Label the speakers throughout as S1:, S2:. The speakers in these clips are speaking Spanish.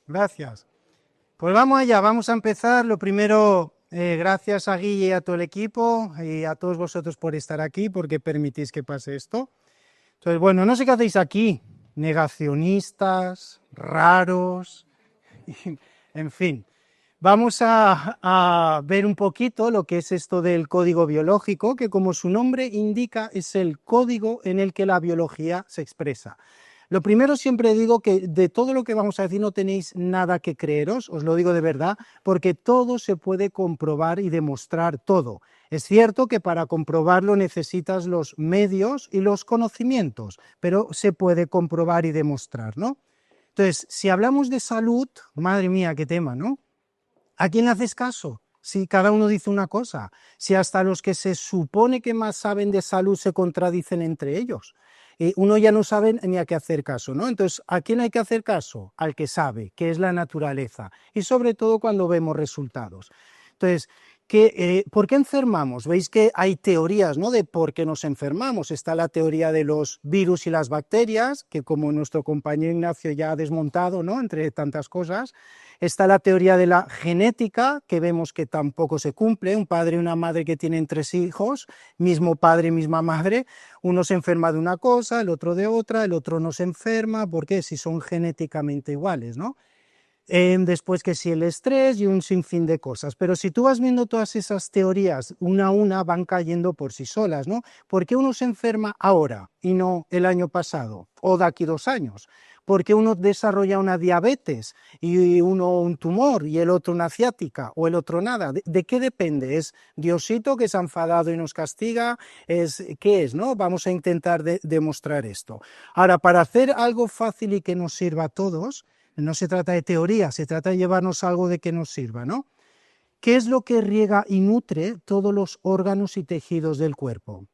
S1: Gracias. Pues vamos allá, vamos a empezar. Lo primero, gracias a Guille y a todo el equipo y a todos vosotros por estar aquí, porque permitís que pase esto. Entonces, bueno, no sé qué hacéis aquí, negacionistas, raros, en fin. Vamos a ver un poquito lo que es esto del código biológico, que como su nombre indica, es el código en el que la biología se expresa. Lo primero, siempre digo que de todo lo que vamos a decir no tenéis nada que creeros, os lo digo de verdad, porque todo se puede comprobar y demostrar todo. Es cierto que para comprobarlo necesitas los medios y los conocimientos, pero se puede comprobar y demostrar, ¿no? Entonces, si hablamos de salud, madre mía, qué tema, ¿no? ¿A quién le haces caso? Si cada uno dice una cosa, si hasta los que se supone que más saben de salud se contradicen entre ellos, uno ya no sabe ni a qué hacer caso, ¿no? Entonces, ¿a quién hay que hacer caso? Al que sabe, que es la naturaleza, y sobre todo cuando vemos resultados. Entonces, ¿por qué enfermamos? Veis que hay teorías, ¿no?, de por qué nos enfermamos. Está la teoría de los virus y las bacterias, que como nuestro compañero Ignacio ya ha desmontado, ¿no?, entre tantas cosas. Está la teoría de la genética, que vemos que tampoco se cumple. Un padre y una madre que tienen 3 hijos, mismo padre, misma madre, uno se enferma de una cosa, el otro de otra, el otro no se enferma. ¿Por qué? Si son genéticamente iguales, ¿no? Después que si el estrés y un sinfín de cosas. Pero si tú vas viendo todas esas teorías, una a una van cayendo por sí solas, ¿no? ¿Por qué uno se enferma ahora y no el año pasado o de aquí 2 años? ¿Por qué uno desarrolla una diabetes y uno un tumor y el otro una ciática o el otro nada? ¿De qué depende? ¿Es Diosito que se ha enfadado y nos castiga? ¿Qué es, no? Vamos a intentar demostrar esto. Ahora, para hacer algo fácil y que nos sirva a todos, no se trata de teoría, se trata de llevarnos algo de que nos sirva, ¿no? ¿Qué es lo que riega y nutre todos los órganos y tejidos del cuerpo?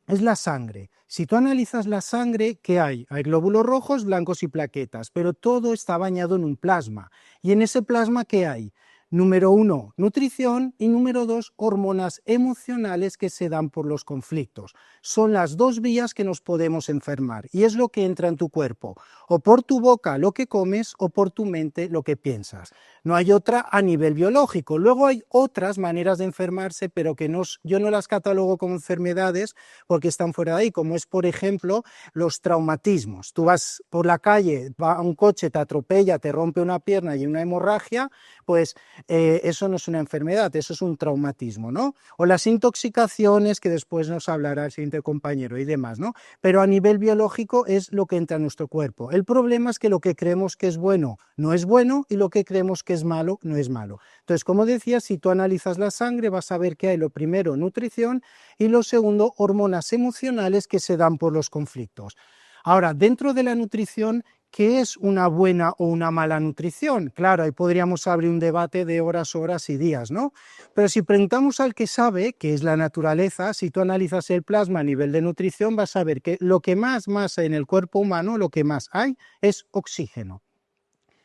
S1: Es la sangre. Si tú analizas la sangre, ¿qué hay? Hay glóbulos rojos, blancos y plaquetas, pero todo está bañado en un plasma. ¿Y en ese plasma qué hay? Número 1, nutrición, y número 2, hormonas emocionales que se dan por los conflictos. Son las 2 vías que nos podemos enfermar, y es lo que entra en tu cuerpo, o por tu boca lo que comes, o por tu mente lo que piensas. No hay otra a nivel biológico. Luego hay otras maneras de enfermarse, pero que yo no las catalogo como enfermedades porque están fuera de ahí, como es, por ejemplo, los traumatismos. Tú vas por la calle, va un coche, te atropella, te rompe una pierna y una hemorragia, pues eso no es una enfermedad, eso es un traumatismo, ¿no? O las intoxicaciones, que después nos hablará el siguiente compañero y demás, ¿no? Pero a nivel biológico es lo que entra en nuestro cuerpo. El problema es que lo que creemos que es bueno no es bueno, y lo que creemos que es malo no es malo. Entonces, como decía, si tú analizas la sangre, vas a ver que hay, lo primero, nutrición, y lo segundo, hormonas emocionales que se dan por los conflictos. Ahora, dentro de la nutrición, ¿qué es una buena o una mala nutrición? Claro, ahí podríamos abrir un debate de horas, horas y días, ¿no? Pero si preguntamos al que sabe, que es la naturaleza, si tú analizas el plasma a nivel de nutrición, vas a ver que lo que más hay en el cuerpo humano, lo que más hay, es oxígeno.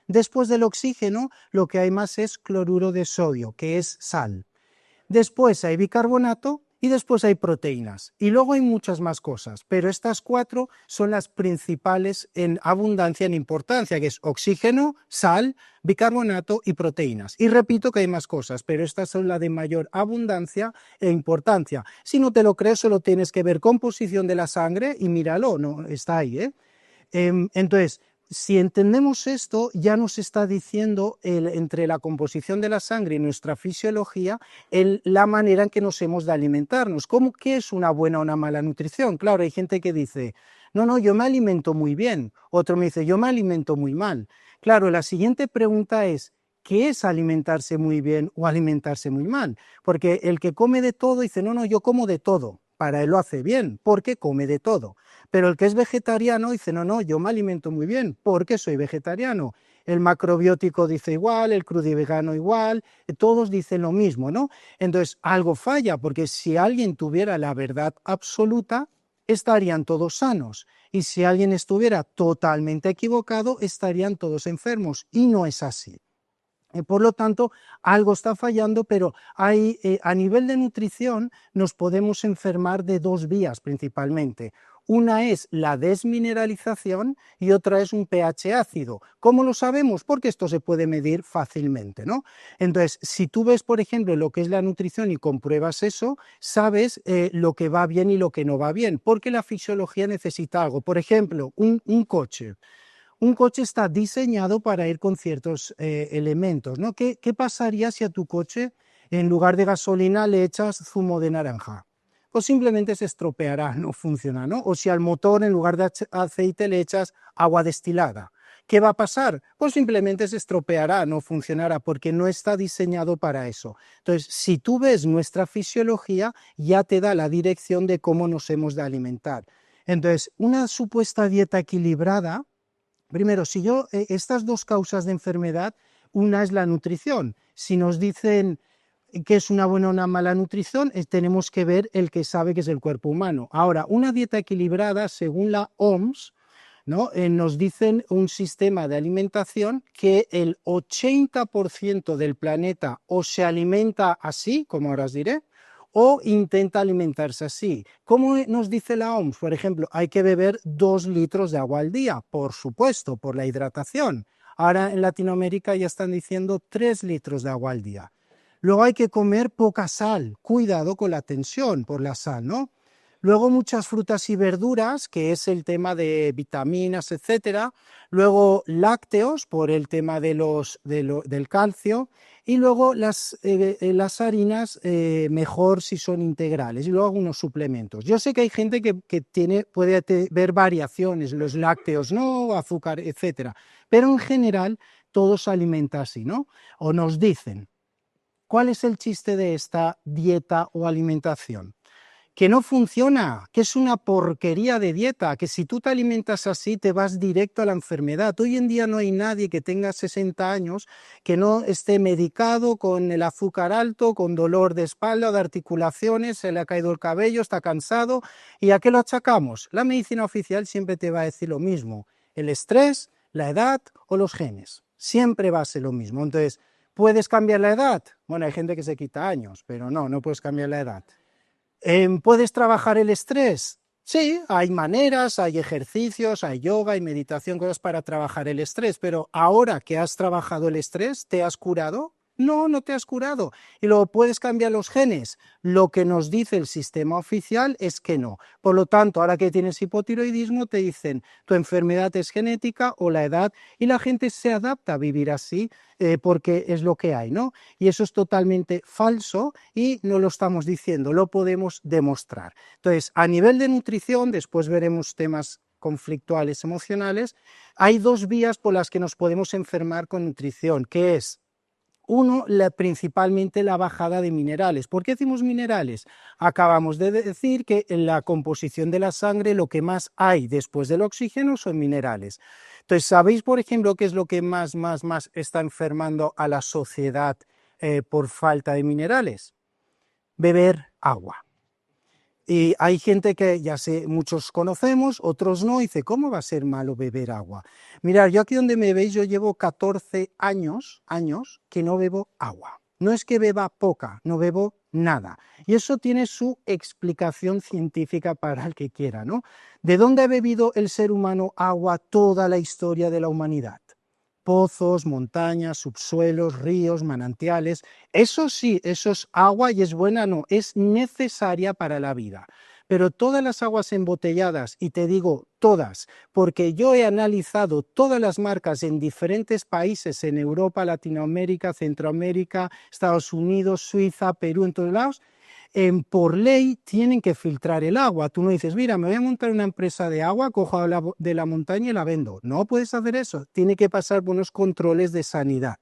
S1: Después del oxígeno, lo que hay más es cloruro de sodio, que es sal. Después hay bicarbonato y después hay proteínas. Y luego hay muchas más cosas, pero estas 4 son las principales en abundancia, en importancia, que es oxígeno, sal, bicarbonato y proteínas. Y repito que hay más cosas, pero estas son las de mayor abundancia e importancia. Si no te lo crees, solo tienes que ver composición de la sangre y míralo, no está ahí, ¿eh? Entonces, si entendemos esto, ya nos está diciendo entre la composición de la sangre y nuestra fisiología la manera en que nos hemos de alimentarnos. ¿Qué es una buena o una mala nutrición? Claro, hay gente que dice, no, yo me alimento muy bien. Otro me dice, yo me alimento muy mal. Claro, la siguiente pregunta es, ¿qué es alimentarse muy bien o alimentarse muy mal? Porque el que come de todo dice, no, yo como de todo. Para él lo hace bien, porque come de todo. Pero el que es vegetariano dice, no, yo me alimento muy bien, porque soy vegetariano. El macrobiótico dice igual, el crudivegano igual, todos dicen lo mismo, ¿no? Entonces, algo falla, porque si alguien tuviera la verdad absoluta, estarían todos sanos. Y si alguien estuviera totalmente equivocado, estarían todos enfermos. Y no es así. Por lo tanto, algo está fallando, pero a nivel de nutrición nos podemos enfermar de 2 vías principalmente. Una es la desmineralización y otra es un pH ácido. ¿Cómo lo sabemos? Porque esto se puede medir fácilmente, ¿no? Entonces, si tú ves, por ejemplo, lo que es la nutrición y compruebas eso, sabes lo que va bien y lo que no va bien, porque la fisiología necesita algo. Por ejemplo, un coche. Un coche está diseñado para ir con ciertos elementos, ¿no? ¿Qué pasaría si a tu coche, en lugar de gasolina, le echas zumo de naranja? Pues simplemente se estropeará, no funciona, ¿no? O si al motor, en lugar de aceite, le echas agua destilada. ¿Qué va a pasar? Pues simplemente se estropeará, no funcionará, porque no está diseñado para eso. Entonces, si tú ves nuestra fisiología, ya te da la dirección de cómo nos hemos de alimentar. Entonces, una supuesta dieta equilibrada. Primero, si yo, estas dos causas de enfermedad, una es la nutrición. Si nos dicen que es una buena o una mala nutrición, tenemos que ver el que sabe que es el cuerpo humano. Ahora, una dieta equilibrada, según la OMS, ¿no? Nos dicen un sistema de alimentación que el 80% del planeta o se alimenta así, como ahora os diré, o intenta alimentarse así. ¿Cómo nos dice la OMS? Por ejemplo, hay que beber 2 litros de agua al día, por supuesto, por la hidratación. Ahora en Latinoamérica ya están diciendo 3 litros de agua al día. Luego hay que comer poca sal, cuidado con la tensión por la sal, ¿no? Luego muchas frutas y verduras, que es el tema de vitaminas, etcétera. Luego lácteos, por el tema de del calcio. Y luego las harinas, mejor si son integrales. Y luego algunos suplementos. Yo sé que hay gente que puede ver variaciones, los lácteos no, azúcar, etcétera. Pero en general todo se alimenta así, ¿no? O nos dicen, ¿cuál es el chiste de esta dieta o alimentación? Que no funciona, que es una porquería de dieta, que si tú te alimentas así te vas directo a la enfermedad. Hoy en día no hay nadie que tenga 60 años que no esté medicado con el azúcar alto, con dolor de espalda, de articulaciones, se le ha caído el cabello, está cansado. ¿Y a qué lo achacamos? La medicina oficial siempre te va a decir lo mismo, el estrés, la edad o los genes. Siempre va a ser lo mismo. Entonces, ¿puedes cambiar la edad? Bueno, hay gente que se quita años, pero no puedes cambiar la edad. ¿Puedes trabajar el estrés? Sí, hay maneras, hay ejercicios, hay yoga, hay meditación, cosas para trabajar el estrés, pero ahora que has trabajado el estrés, ¿te has curado? No, no te has curado. Y luego puedes cambiar los genes. Lo que nos dice el sistema oficial es que no. Por lo tanto, ahora que tienes hipotiroidismo, te dicen tu enfermedad es genética o la edad, y la gente se adapta a vivir así porque es lo que hay, ¿no? Y eso es totalmente falso y no lo estamos diciendo, lo podemos demostrar. Entonces, a nivel de nutrición, después veremos temas conflictuales emocionales, hay dos vías por las que nos podemos enfermar con nutrición, que es uno, principalmente la bajada de minerales. ¿Por qué decimos minerales? Acabamos de decir que en la composición de la sangre lo que más hay después del oxígeno son minerales. Entonces, ¿sabéis, por ejemplo, qué es lo que más está enfermando a la sociedad por falta de minerales? Beber agua. Y hay gente que ya sé, muchos conocemos, otros no, y dice, ¿cómo va a ser malo beber agua? Mirad, yo aquí donde me veis, yo llevo 14 años que no bebo agua. No es que beba poca, no bebo nada. Y eso tiene su explicación científica para el que quiera, ¿no? ¿De dónde ha bebido el ser humano agua toda la historia de la humanidad? Pozos, montañas, subsuelos, ríos, manantiales. Eso sí, eso es agua y es buena, no, es necesaria para la vida. Pero todas las aguas embotelladas, y te digo todas, porque yo he analizado todas las marcas en diferentes países, en Europa, Latinoamérica, Centroamérica, Estados Unidos, Suiza, Perú, en todos lados, por ley tienen que filtrar el agua. Tú no dices, mira, me voy a montar una empresa de agua, cojo de la montaña y la vendo. No puedes hacer eso, tiene que pasar por unos controles de sanidad.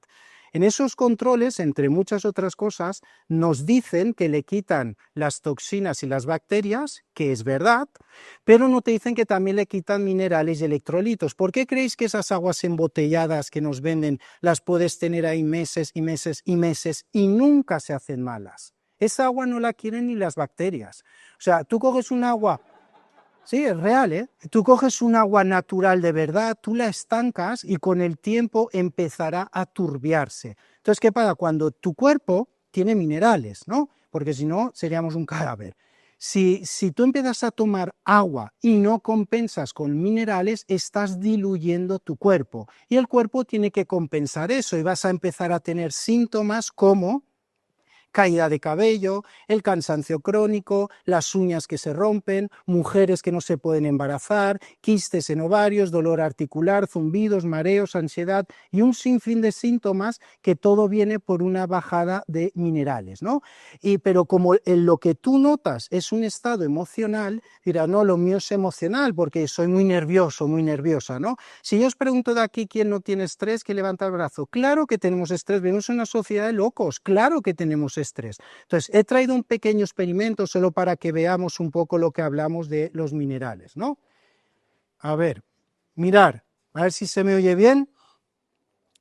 S1: En esos controles, entre muchas otras cosas, nos dicen que le quitan las toxinas y las bacterias, que es verdad, pero no te dicen que también le quitan minerales y electrolitos. ¿Por qué creéis que esas aguas embotelladas que nos venden las puedes tener ahí meses y meses y meses y nunca se hacen malas? Esa agua no la quieren ni las bacterias. O sea, tú coges un agua, sí, es real, ¿eh? Tú coges un agua natural de verdad, tú la estancas y con el tiempo empezará a turbiarse. Entonces, ¿qué pasa? Cuando tu cuerpo tiene minerales, ¿no? Porque si no, seríamos un cadáver. Si tú empiezas a tomar agua y no compensas con minerales, estás diluyendo tu cuerpo y el cuerpo tiene que compensar eso y vas a empezar a tener síntomas como caída de cabello, el cansancio crónico, las uñas que se rompen, mujeres que no se pueden embarazar, quistes en ovarios, dolor articular, zumbidos, mareos, ansiedad y un sinfín de síntomas que todo viene por una bajada de minerales, ¿no? Pero como lo que tú notas es un estado emocional, dirás, no, lo mío es emocional porque soy muy nervioso, muy nerviosa, ¿no? Si yo os pregunto de aquí quién no tiene estrés, que levanta el brazo. Claro que tenemos estrés, vivimos en una sociedad de locos, claro que tenemos estrés. Entonces, he traído un pequeño experimento solo para que veamos un poco lo que hablamos de los minerales, ¿no? A ver, mirar, a ver si se me oye bien.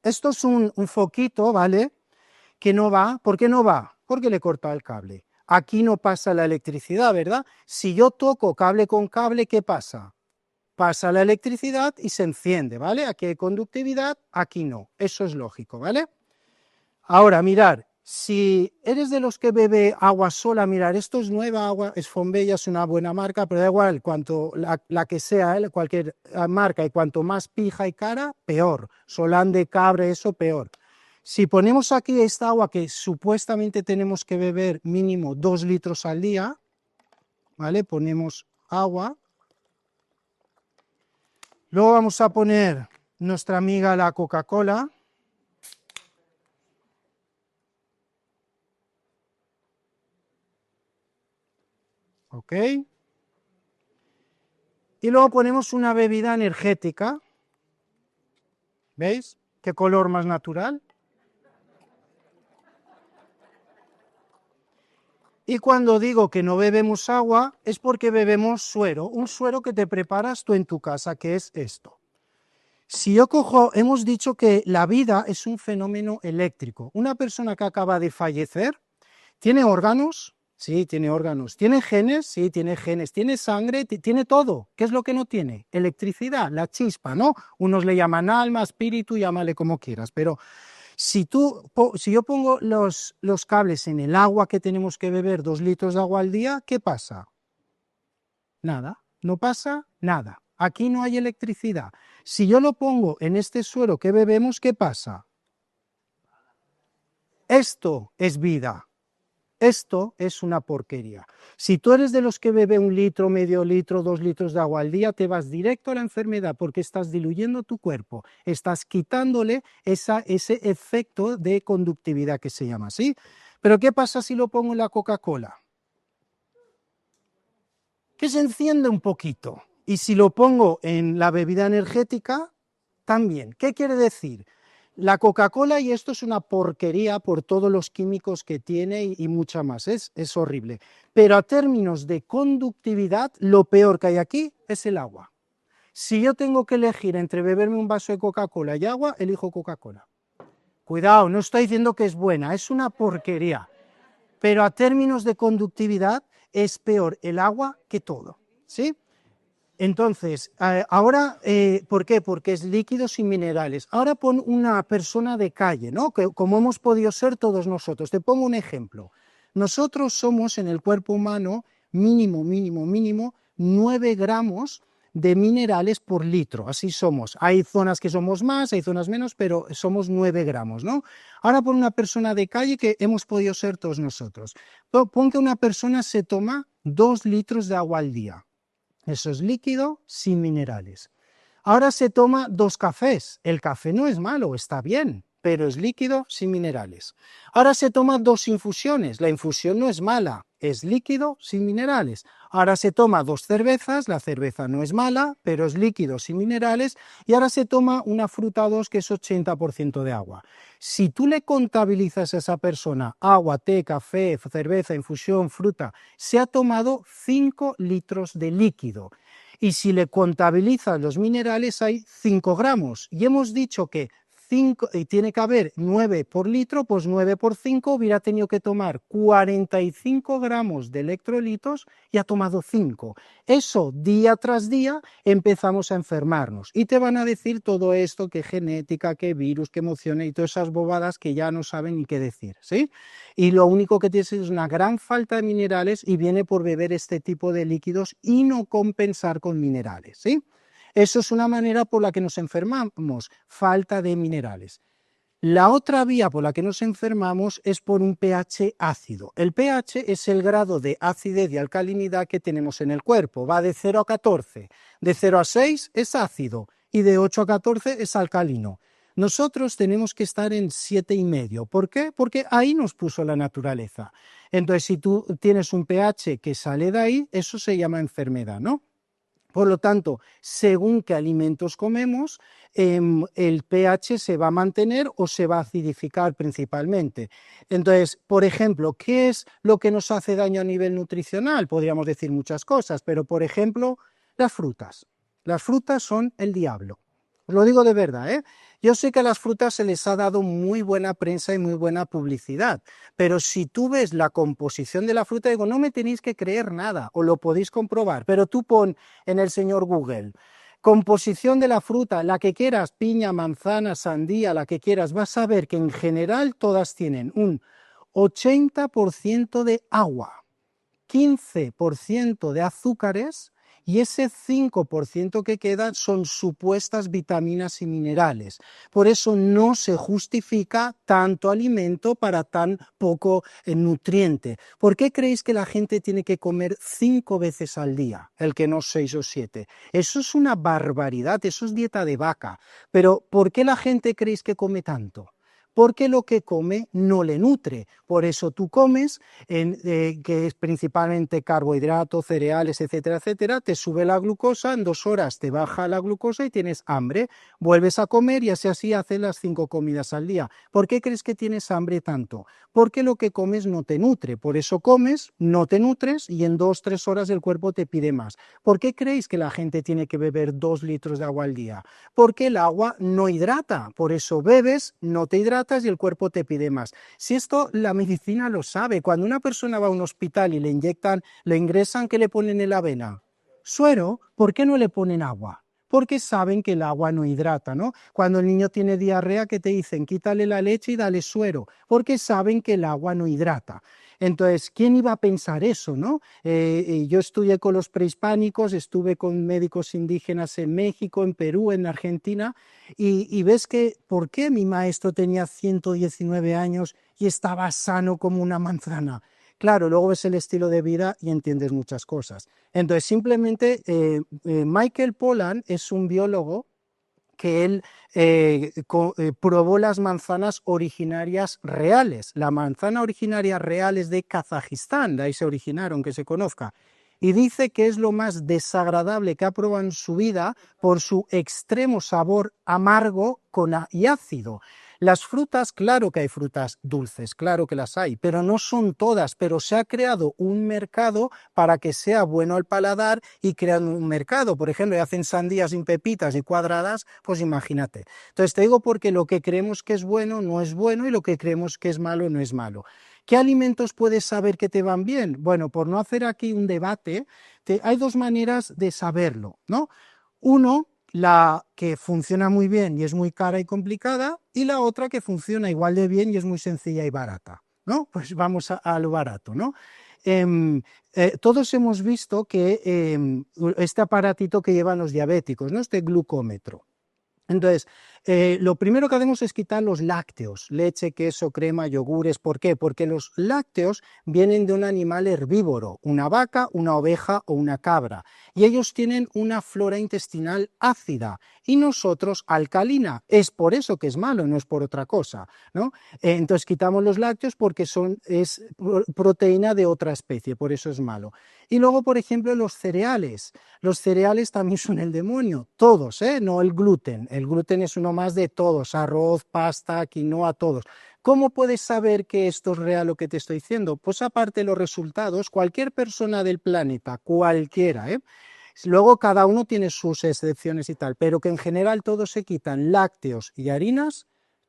S1: Esto es un foquito, ¿vale? Que no va. ¿Por qué no va? Porque le he cortado el cable. Aquí no pasa la electricidad, ¿verdad? Si yo toco cable con cable, ¿qué pasa? Pasa la electricidad y se enciende, ¿vale? Aquí hay conductividad, aquí no. Eso es lógico, ¿vale? Ahora, mirar, si eres de los que bebe agua sola, mirar, esto es nueva agua, es Fonbella, es una buena marca, pero da igual, la que sea, cualquier marca, y cuanto más pija y cara, peor. Solán de Cabra, eso peor. Si ponemos aquí esta agua que supuestamente tenemos que beber mínimo 2 litros al día, ¿vale? Ponemos agua. Luego vamos a poner nuestra amiga la Coca-Cola. ¿Ok? Y luego ponemos una bebida energética. ¿Veis? ¿Qué color más natural? Y cuando digo que no bebemos agua es porque bebemos suero, un suero que te preparas tú en tu casa, que es esto. Si yo cojo, hemos dicho que la vida es un fenómeno eléctrico. Una persona que acaba de fallecer, ¿tiene órganos? Sí, tiene órganos. ¿Tiene genes? Sí, tiene genes. ¿Tiene sangre? Tiene todo. ¿Qué es lo que no tiene? Electricidad, la chispa, ¿no? Unos le llaman alma, espíritu, llámale como quieras, pero si yo pongo los cables en el agua que tenemos que beber, 2 litros de agua al día, ¿qué pasa? Nada, no pasa nada. Aquí no hay electricidad. Si yo lo pongo en este suero que bebemos, ¿qué pasa? Esto es vida. Esto es una porquería. Si tú eres de los que bebe 1 litro, medio litro, 2 litros de agua al día, te vas directo a la enfermedad porque estás diluyendo tu cuerpo, estás quitándole ese efecto de conductividad que se llama así. Pero ¿qué pasa si lo pongo en la Coca-Cola? Que se enciende un poquito. Y si lo pongo en la bebida energética, también. ¿Qué quiere decir? La Coca-Cola, y esto es una porquería por todos los químicos que tiene y mucha más, es horrible. Pero a términos de conductividad, lo peor que hay aquí es el agua. Si yo tengo que elegir entre beberme un vaso de Coca-Cola y agua, elijo Coca-Cola. Cuidado, no estoy diciendo que es buena, es una porquería. Pero a términos de conductividad es peor el agua que todo, ¿sí? Entonces, ahora, ¿por qué? Porque es líquido sin minerales. Ahora pon una persona de calle, ¿no? Que, como hemos podido ser todos nosotros. Te pongo un ejemplo. Nosotros somos en el cuerpo humano mínimo 9 gramos de minerales por litro. Así somos. Hay zonas que somos más, hay zonas menos, pero somos 9 gramos, ¿no? Ahora pon una persona de calle que hemos podido ser todos nosotros. Pon que una persona se toma 2 litros de agua al día. Eso es líquido sin minerales. Ahora se toma 2 cafés. El café no es malo, está bien, pero es líquido sin minerales. Ahora se toma 2 infusiones. La infusión no es mala, es líquido sin minerales. Ahora se toma 2 cervezas. La cerveza no es mala, pero es líquido sin minerales. Y ahora se toma una fruta 2 que es 80% de agua. Si tú le contabilizas a esa persona agua, té, café, cerveza, infusión, fruta, se ha tomado 5 litros de líquido. Y si le contabilizas los minerales hay 5 gramos. Y hemos dicho que tiene que haber 9 por litro, pues 9 por 5 hubiera tenido que tomar 45 gramos de electrolitos y ha tomado 5. Eso día tras día empezamos a enfermarnos y te van a decir todo esto, que genética, que virus, que emociones y todas esas bobadas que ya no saben ni qué decir, ¿sí? Y lo único que tienes es una gran falta de minerales y viene por beber este tipo de líquidos y no compensar con minerales, ¿sí? Eso es una manera por la que nos enfermamos, falta de minerales. La otra vía por la que nos enfermamos es por un pH ácido. El pH es el grado de acidez y alcalinidad que tenemos en el cuerpo. Va de 0 a 14. De 0 a 6 es ácido y de 8 a 14 es alcalino. Nosotros tenemos que estar en 7,5. ¿Por qué? Porque ahí nos puso la naturaleza. Entonces, si tú tienes un pH que sale de ahí, eso se llama enfermedad, ¿no? Por lo tanto, según qué alimentos comemos, el pH se va a mantener o se va a acidificar principalmente. Entonces, por ejemplo, ¿qué es lo que nos hace daño a nivel nutricional? Podríamos decir muchas cosas, pero por ejemplo, las frutas. Las frutas son el diablo. Os lo digo de verdad, ¿eh? Yo sé que a las frutas se les ha dado muy buena prensa y muy buena publicidad, pero si tú ves la composición de la fruta, digo, no me tenéis que creer nada, o lo podéis comprobar, pero tú pon en el señor Google, composición de la fruta, la que quieras, piña, manzana, sandía, la que quieras, vas a ver que en general todas tienen un 80% de agua, 15% de azúcares y ese 5% que queda son supuestas vitaminas y minerales. Por eso no se justifica tanto alimento para tan poco nutriente. ¿Por qué creéis que la gente tiene que comer 5 veces al día, el que no 6 o 7? Eso es una barbaridad, eso es dieta de vaca. Pero ¿por qué la gente creéis que come tanto? Porque lo que come no le nutre. Por eso tú comes, que es principalmente carbohidratos, cereales, etcétera, etcétera, te sube la glucosa, en 2 horas te baja la glucosa y tienes hambre. Vuelves a comer y así haces las 5 comidas al día. ¿Por qué crees que tienes hambre tanto? Porque lo que comes no te nutre. Por eso comes, no te nutres y en 2, 3 horas el cuerpo te pide más. ¿Por qué creéis que la gente tiene que beber 2 litros de agua al día? Porque el agua no hidrata. Por eso bebes, no te hidratas y el cuerpo te pide más. Si esto la medicina lo sabe, cuando una persona va a un hospital y le inyectan, le ingresan, ¿qué le ponen en la vena? Suero. ¿Por qué no le ponen agua? Porque saben que el agua no hidrata, ¿no? Cuando el niño tiene diarrea, ¿qué te dicen? Quítale la leche y dale suero, porque saben que el agua no hidrata. Entonces, ¿quién iba a pensar eso, no? Yo estudié con los prehispánicos, estuve con médicos indígenas en México, en Perú, en Argentina, y ves que, ¿por qué mi maestro tenía 119 años y estaba sano como una manzana? Claro, luego ves el estilo de vida y entiendes muchas cosas. Entonces, simplemente Michael Pollan es un biólogo que él probó las manzanas originarias reales. La manzana originaria real es de Kazajistán, de ahí se originaron, que se conozca. Y dice que es lo más desagradable que ha probado en su vida por su extremo sabor amargo y ácido. Las frutas, claro que hay frutas dulces, claro que las hay, pero no son todas, pero se ha creado un mercado para que sea bueno al paladar y crean un mercado. Por ejemplo, hacen sandías sin pepitas y cuadradas, pues imagínate. Entonces te digo porque lo que creemos que es bueno no es bueno y lo que creemos que es malo no es malo. ¿Qué alimentos puedes saber que te van bien? Bueno, por no hacer aquí un debate, hay 2 maneras de saberlo, ¿no? Uno, la que funciona muy bien y es muy cara y complicada, y la otra que funciona igual de bien y es muy sencilla y barata, ¿no? Pues vamos a lo barato, ¿no? Todos hemos visto que este aparatito que llevan los diabéticos, ¿no? Este glucómetro. Entonces, lo primero que hacemos es quitar los lácteos, leche, queso, crema, yogures. ¿Por qué? Porque los lácteos vienen de un animal herbívoro, una vaca, una oveja o una cabra, y ellos tienen una flora intestinal ácida y nosotros alcalina. Es por eso que es malo, no es por otra cosa, ¿no? Entonces quitamos los lácteos porque es proteína de otra especie, por eso es malo. Y luego, por ejemplo, los cereales. Los cereales también son el demonio, todos, no el gluten. El gluten es uno más de todos, arroz, pasta, quinoa, todos. ¿Cómo puedes saber que esto es real lo que te estoy diciendo? Pues aparte de los resultados, cualquier persona del planeta, cualquiera, luego cada uno tiene sus excepciones y tal, pero que en general todos se quitan lácteos y harinas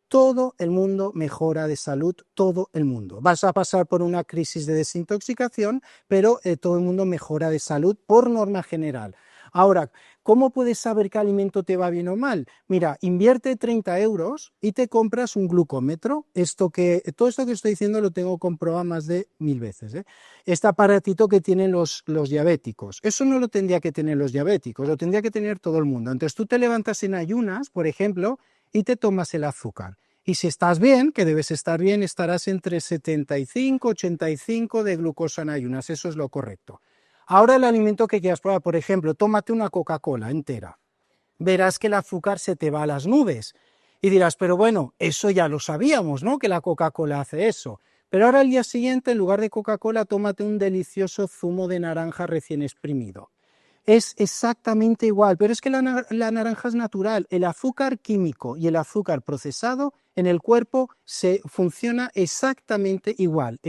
S1: Todo el mundo mejora de salud, todo el mundo. Vas a pasar por una crisis de desintoxicación, pero todo el mundo mejora de salud por norma general. Ahora, ¿cómo puedes saber qué alimento te va bien o mal? Mira, invierte 30 euros y te compras un glucómetro. Todo esto que estoy diciendo lo tengo comprobado más de 1000 veces. Este aparatito que tienen los diabéticos. Eso no lo tendría que tener los diabéticos, lo tendría que tener todo el mundo. Entonces tú te levantas en ayunas, por ejemplo, y te tomas el azúcar. Y si estás bien, que debes estar bien, estarás entre 75 y 85 de glucosa en ayunas, eso es lo correcto. Ahora el alimento que quieras probar, por ejemplo, tómate una Coca-Cola entera. Verás que el azúcar se te va a las nubes. Y dirás, pero bueno, eso ya lo sabíamos, ¿no? Que la Coca-Cola hace eso. Pero ahora al día siguiente, en lugar de Coca-Cola, tómate un delicioso zumo de naranja recién exprimido. Es exactamente igual, pero es que la naranja es natural. El azúcar químico y el azúcar procesado en el cuerpo funciona exactamente igual,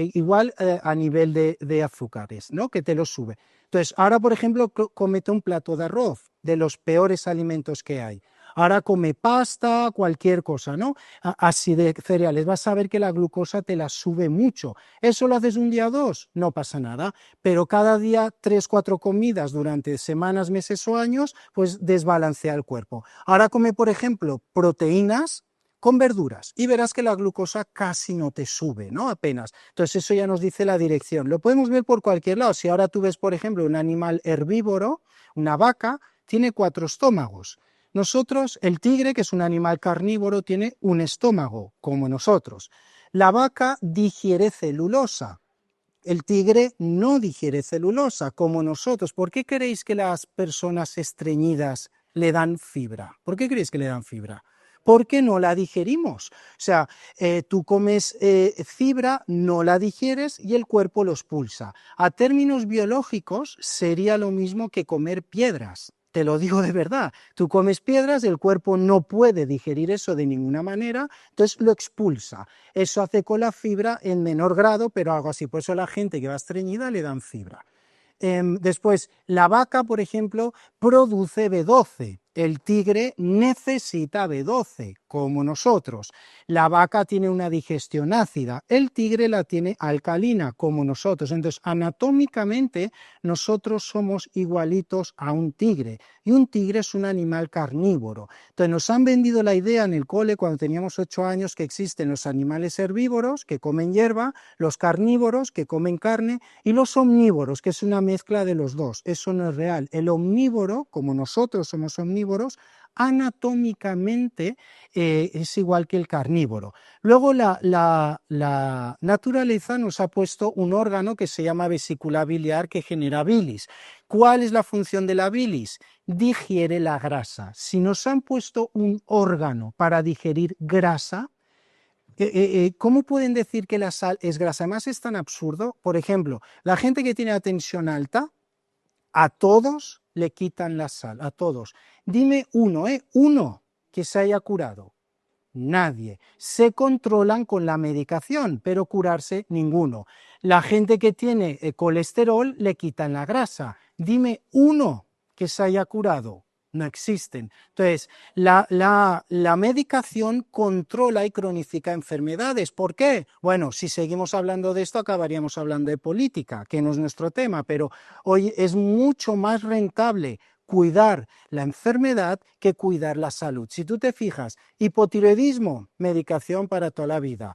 S1: a nivel de azúcares, ¿no? Que te lo sube. Entonces, ahora, por ejemplo, cómete un plato de arroz, de los peores alimentos que hay. Ahora come pasta, cualquier cosa, ¿no? Así de cereales. Vas a ver que la glucosa te la sube mucho. ¿Eso lo haces un día o dos? No pasa nada. Pero cada día 3, 4 comidas durante semanas, meses o años, pues desbalancea el cuerpo. Ahora come, por ejemplo, proteínas con verduras y verás que la glucosa casi no te sube, ¿no? Apenas. Entonces eso ya nos dice la dirección. Lo podemos ver por cualquier lado. Si ahora tú ves, por ejemplo, un animal herbívoro, una vaca, tiene 4 estómagos. Nosotros, el tigre, que es un animal carnívoro, tiene un estómago, como nosotros. La vaca digiere celulosa. El tigre no digiere celulosa, como nosotros. ¿Por qué creéis que las personas estreñidas le dan fibra? ¿Por qué creéis que le dan fibra? Porque no la digerimos. O sea, tú comes fibra, no la digieres y el cuerpo los expulsa. A términos biológicos sería lo mismo que comer piedras. Te lo digo de verdad. Tú comes piedras, el cuerpo no puede digerir eso de ninguna manera, entonces lo expulsa. Eso hace con la fibra en menor grado, pero algo así. Por eso a la gente que va estreñida le dan fibra. Después, la vaca, por ejemplo, produce B12. El tigre necesita B12, como nosotros. La vaca tiene una digestión ácida, el tigre la tiene alcalina, como nosotros. Entonces, anatómicamente, nosotros somos igualitos a un tigre. Y un tigre es un animal carnívoro. Entonces, nos han vendido la idea en el cole cuando teníamos 8 años que existen los animales herbívoros, que comen hierba, los carnívoros, que comen carne, y los omnívoros, que es una mezcla de los dos. Eso no es real. El omnívoro, como nosotros somos omnívoros, anatómicamente es igual que el carnívoro. Luego la naturaleza nos ha puesto un órgano que se llama vesícula biliar que genera bilis. ¿Cuál es la función de la bilis? Digiere la grasa. Si nos han puesto un órgano para digerir grasa, ¿cómo pueden decir que la sal es grasa? Además es tan absurdo. Por ejemplo, la gente que tiene la tensión alta, a todos le quitan la sal, a todos. Dime uno que se haya curado. Nadie. Se controlan con la medicación, pero curarse ninguno. La gente que tiene colesterol le quitan la grasa. Dime uno que se haya curado. No existen. Entonces, la medicación controla y cronifica enfermedades. ¿Por qué? Bueno, si seguimos hablando de esto, acabaríamos hablando de política, que no es nuestro tema, pero hoy es mucho más rentable cuidar la enfermedad que cuidar la salud. Si tú te fijas, hipotiroidismo, medicación para toda la vida.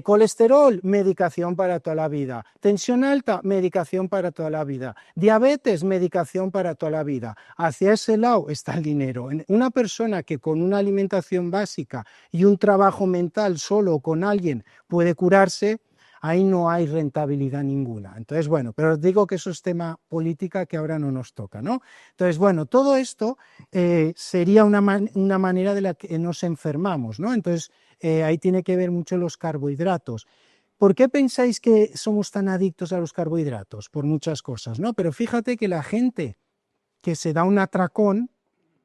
S1: Colesterol, medicación para toda la vida. Tensión alta, medicación para toda la vida. Diabetes, medicación para toda la vida. Hacia ese lado está el dinero. Una persona que con una alimentación básica y un trabajo mental solo con alguien puede curarse, ahí no hay rentabilidad ninguna. Entonces, bueno, pero os digo que eso es tema política que ahora no nos toca, ¿no? Entonces, bueno, todo esto sería una manera de la que nos enfermamos, ¿no? Entonces, ahí tiene que ver mucho los carbohidratos. ¿Por qué pensáis que somos tan adictos a los carbohidratos? Por muchas cosas, ¿no? Pero fíjate que la gente que se da un atracón,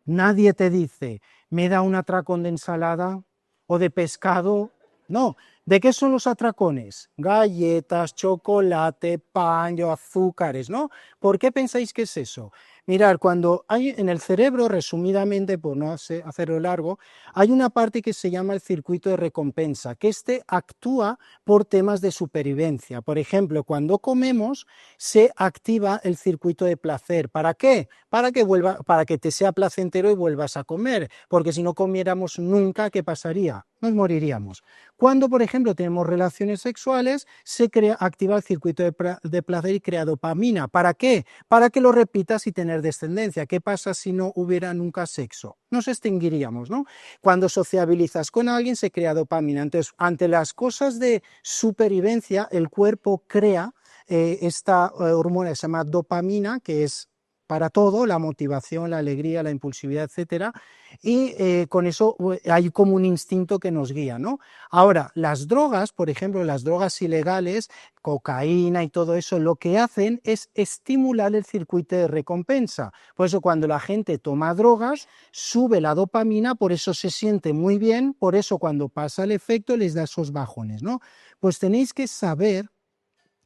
S1: nadie te dice, me da un atracón de ensalada o de pescado. No, ¿de qué son los atracones? Galletas, chocolate, pan, azúcares, ¿no? ¿Por qué pensáis que es eso? Mirar, cuando hay en el cerebro, resumidamente, por no hacerlo largo, hay una parte que se llama el circuito de recompensa, que actúa por temas de supervivencia. Por ejemplo, cuando comemos, se activa el circuito de placer. ¿Para qué? Para que te sea placentero y vuelvas a comer, porque si no comiéramos nunca, ¿qué pasaría? Nos moriríamos. Cuando, por ejemplo, tenemos relaciones sexuales, activa el circuito de placer y crea dopamina. ¿Para qué? Para que lo repitas y tener descendencia. ¿Qué pasa si no hubiera nunca sexo? Nos extinguiríamos, ¿no? Cuando sociabilizas con alguien se crea dopamina. Entonces, ante las cosas de supervivencia, el cuerpo crea esta hormona que se llama dopamina, que es para todo, la motivación, la alegría, la impulsividad, etcétera, y con eso hay como un instinto que nos guía, ¿no? Ahora, las drogas, por ejemplo, las drogas ilegales, cocaína y todo eso, lo que hacen es estimular el circuito de recompensa. Por eso cuando la gente toma drogas, sube la dopamina, por eso se siente muy bien, por eso cuando pasa el efecto les da esos bajones, ¿no? Pues tenéis que saber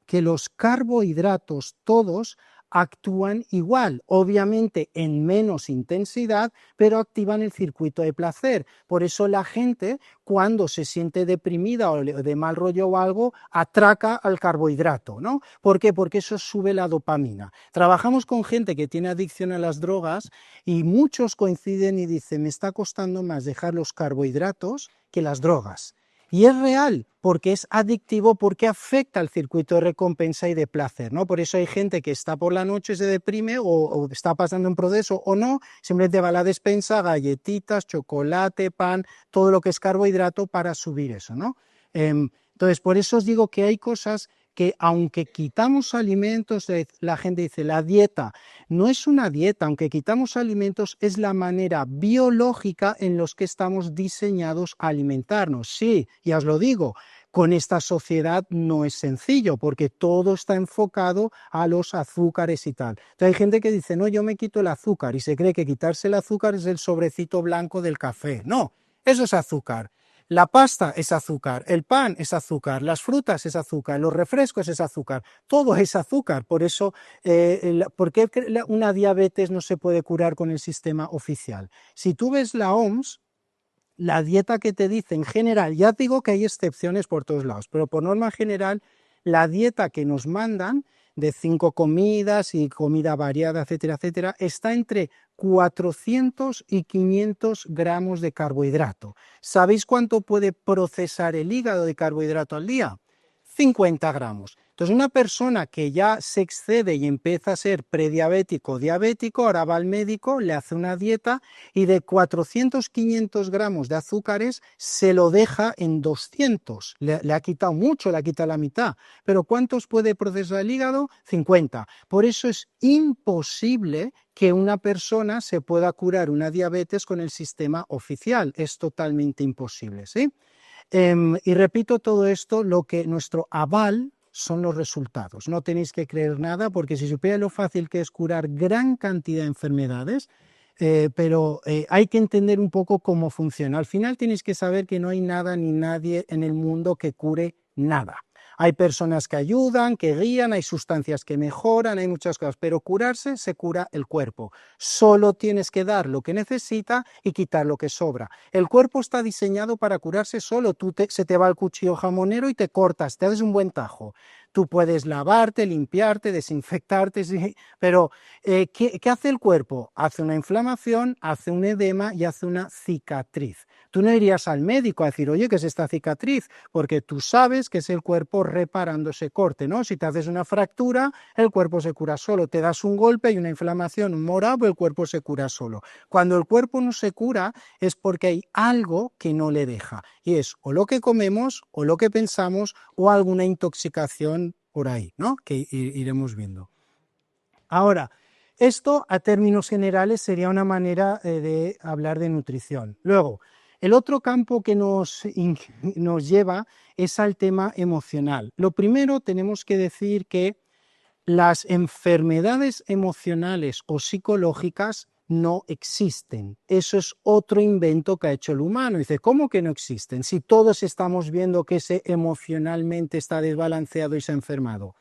S1: que los carbohidratos todos actúan igual, obviamente en menos intensidad, pero activan el circuito de placer. Por eso la gente, cuando se siente deprimida o de mal rollo o algo, atraca al carbohidrato, ¿no? ¿Por qué? Porque eso sube la dopamina. Trabajamos con gente que tiene adicción a las drogas y muchos coinciden y dicen, me está costando más dejar los carbohidratos que las drogas. Y es real, porque es adictivo, porque afecta al circuito de recompensa y de placer, ¿no? Por eso hay gente que está por la noche, se deprime o está pasando un proceso o no, simplemente va a la despensa, galletitas, chocolate, pan, todo lo que es carbohidrato para subir eso, ¿no? Entonces, por eso os digo que hay cosas que aunque quitamos alimentos, la gente dice, la dieta no es una dieta, aunque quitamos alimentos, es la manera biológica en la que estamos diseñados a alimentarnos. Sí, ya os lo digo, con esta sociedad no es sencillo, porque todo está enfocado a los azúcares y tal. Entonces hay gente que dice, no, yo me quito el azúcar, y se cree que quitarse el azúcar es el sobrecito blanco del café. No, eso es azúcar. La pasta es azúcar, el pan es azúcar, las frutas es azúcar, los refrescos es azúcar, todo es azúcar. Por eso, ¿por qué una diabetes no se puede curar con el sistema oficial? Si tú ves la OMS, la dieta que te dice en general, ya digo que hay excepciones por todos lados, pero por norma general, la dieta que nos mandan de 5 comidas y comida variada, etcétera, etcétera, está entre 400 y 500 gramos de carbohidrato. ¿Sabéis cuánto puede procesar el hígado de carbohidrato al día? 50 gramos. Entonces, una persona que ya se excede y empieza a ser prediabético o diabético, ahora va al médico, le hace una dieta y de 400-500 gramos de azúcares se lo deja en 200. Le ha quitado mucho, le ha quitado la mitad. Pero ¿cuántos puede procesar el hígado? 50. Por eso es imposible que una persona se pueda curar una diabetes con el sistema oficial. Es totalmente imposible, ¿sí? Y repito todo esto, lo que nuestro aval son los resultados. No tenéis que creer nada, porque si supierais lo fácil que es curar gran cantidad de enfermedades, pero hay que entender un poco cómo funciona. Al final tenéis que saber que no hay nada ni nadie en el mundo que cure nada. Hay personas que ayudan, que guían, hay sustancias que mejoran, hay muchas cosas, pero curarse se cura el cuerpo. Solo tienes que dar lo que necesita y quitar lo que sobra. El cuerpo está diseñado para curarse solo. Se te va el cuchillo jamonero y te cortas, te haces un buen tajo. Tú puedes lavarte, limpiarte, desinfectarte, sí, pero ¿qué hace el cuerpo? Hace una inflamación, hace un edema y hace una cicatriz. Tú no irías al médico a decir, oye, ¿qué es esta cicatriz? Porque tú sabes que es el cuerpo reparando ese corte, ¿no? Si te haces una fractura, el cuerpo se cura solo. Te das un golpe y una inflamación, un morado, el cuerpo se cura solo. Cuando el cuerpo no se cura es porque hay algo que no le deja. Y es o lo que comemos, o lo que pensamos, o alguna intoxicación por ahí, ¿no? Que iremos viendo. Ahora, esto a términos generales sería una manera de hablar de nutrición. Luego, el otro campo que nos lleva es al tema emocional. Lo primero, tenemos que decir que las enfermedades emocionales o psicológicas no existen. Eso es otro invento que ha hecho el humano. Dice, ¿cómo que no existen? Si todos estamos viendo que ese emocionalmente está desbalanceado y se ha enfermado.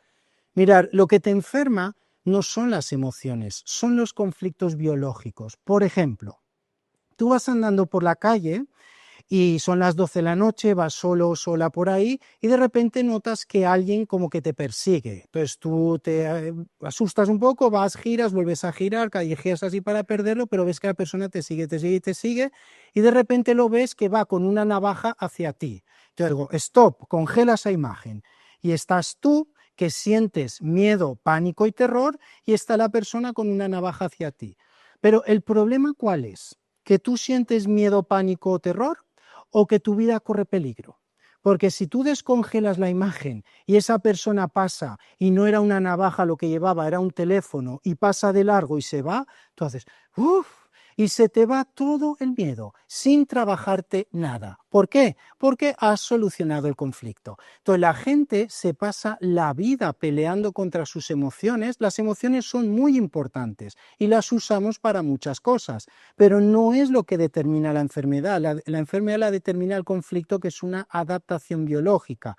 S1: Mirar, lo que te enferma no son las emociones, son los conflictos biológicos. Por ejemplo, tú vas andando por la calle y son las 12 de la noche, vas solo o sola por ahí y de repente notas que alguien como que te persigue. Entonces tú te asustas un poco, vas, giras, vuelves a girar, callejeas así para perderlo, pero ves que la persona te sigue, te sigue y te sigue y de repente lo ves que va con una navaja hacia ti. Entonces digo, stop, congela esa imagen y estás tú que sientes miedo, pánico y terror y está la persona con una navaja hacia ti. Pero el problema ¿cuál es? ¿Que tú sientes miedo, pánico o terror? ¿O que tu vida corre peligro? Porque si tú descongelas la imagen y esa persona pasa y no era una navaja lo que llevaba, era un teléfono y pasa de largo y se va, tú haces, uff, y se te va todo el miedo sin trabajarte nada. ¿Por qué? Porque has solucionado el conflicto. Entonces la gente se pasa la vida peleando contra sus emociones. Las emociones son muy importantes y las usamos para muchas cosas, pero no es lo que determina la enfermedad. La enfermedad la determina el conflicto, que es una adaptación biológica.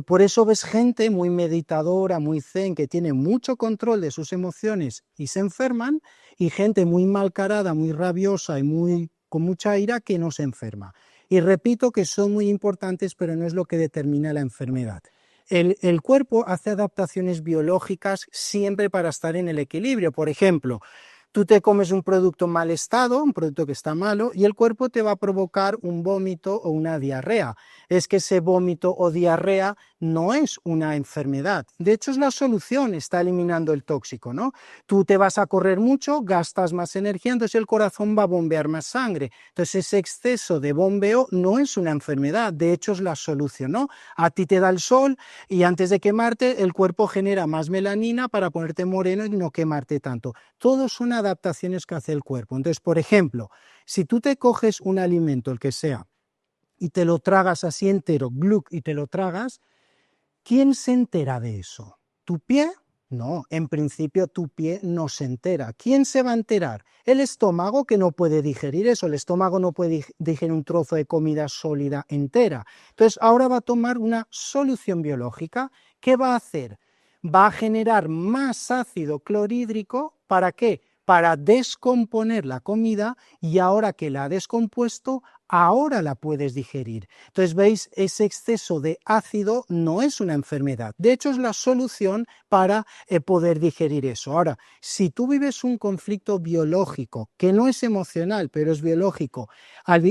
S1: Por eso ves gente muy meditadora, muy zen, que tiene mucho control de sus emociones y se enferman, y gente muy malcarada, muy rabiosa y con mucha ira que no se enferma. Y repito que son muy importantes, pero no es lo que determina la enfermedad. El cuerpo hace adaptaciones biológicas siempre para estar en el equilibrio. Por ejemplo, tú te comes un producto en mal estado, un producto que está malo, y el cuerpo te va a provocar un vómito o una diarrea. Es que ese vómito o diarrea no es una enfermedad. De hecho, es la solución, está eliminando el tóxico, ¿no? Tú te vas a correr mucho, gastas más energía, entonces el corazón va a bombear más sangre. Entonces, ese exceso de bombeo no es una enfermedad, de hecho, es la solución, ¿no? A ti te da el sol y antes de quemarte, el cuerpo genera más melanina para ponerte moreno y no quemarte tanto. Todo son adaptaciones que hace el cuerpo. Entonces, por ejemplo, si tú te coges un alimento, el que sea, y te lo tragas así entero, gluc, y te lo tragas, ¿quién se entera de eso? ¿Tu pie? No, en principio tu pie no se entera. ¿Quién se va a enterar? El estómago, que no puede digerir eso. El estómago no puede digerir un trozo de comida sólida entera. Entonces ahora va a tomar una solución biológica. ¿Qué va a hacer? Va a generar más ácido clorhídrico. ¿Para qué? Para descomponer la comida, y ahora que la ha descompuesto, ahora la puedes digerir. Entonces, veis, ese exceso de ácido no es una enfermedad. De hecho, es la solución para poder digerir eso. Ahora, si tú vives un conflicto biológico, que no es emocional, pero es biológico,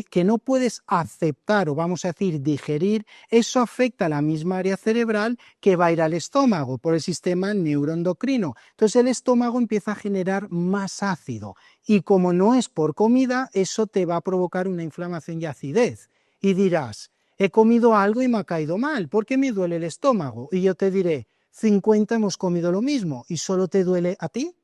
S1: que no puedes aceptar o vamos a decir digerir, eso afecta a la misma área cerebral que va a ir al estómago por el sistema neuroendocrino. Entonces, el estómago empieza a generar más ácido. Y como no es por comida, eso te va a provocar una inflamación y acidez. Y dirás, he comido algo y me ha caído mal, ¿por qué me duele el estómago? Y yo te diré, 50 hemos comido lo mismo y solo te duele a ti.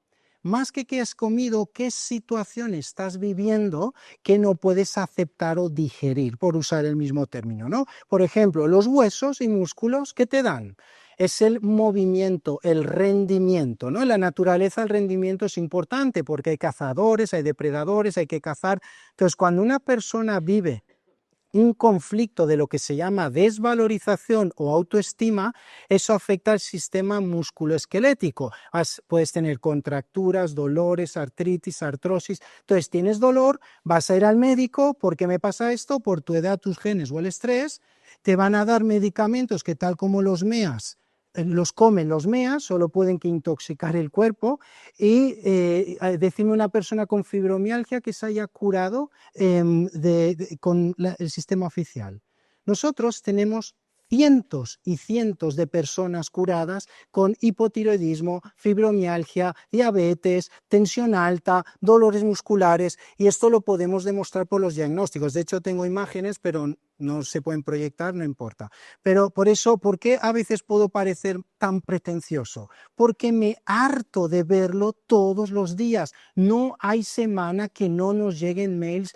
S1: Más que qué has comido, qué situación estás viviendo que no puedes aceptar o digerir, por usar el mismo término, ¿no? Por ejemplo, los huesos y músculos, ¿qué te dan? Es el movimiento, el rendimiento, ¿no? En la naturaleza el rendimiento es importante porque hay cazadores, hay depredadores, hay que cazar. Entonces, cuando una persona vive un conflicto de lo que se llama desvalorización o autoestima, eso afecta al sistema musculoesquelético. Puedes tener contracturas, dolores, artritis, artrosis. Entonces, tienes dolor, vas a ir al médico. ¿Por qué me pasa esto? Por tu edad, tus genes o el estrés. Te van a dar medicamentos que, tal como los meas, los comen los meas, solo pueden que intoxicar el cuerpo. Y decime una persona con fibromialgia que se haya curado con el sistema oficial. Nosotros tenemos cientos y cientos de personas curadas con hipotiroidismo, fibromialgia, diabetes, tensión alta, dolores musculares, y esto lo podemos demostrar por los diagnósticos. De hecho, tengo imágenes, pero no se pueden proyectar, no importa. Pero por eso, ¿por qué a veces puedo parecer tan pretencioso? Porque me harto de verlo todos los días. No hay semana que no nos lleguen mails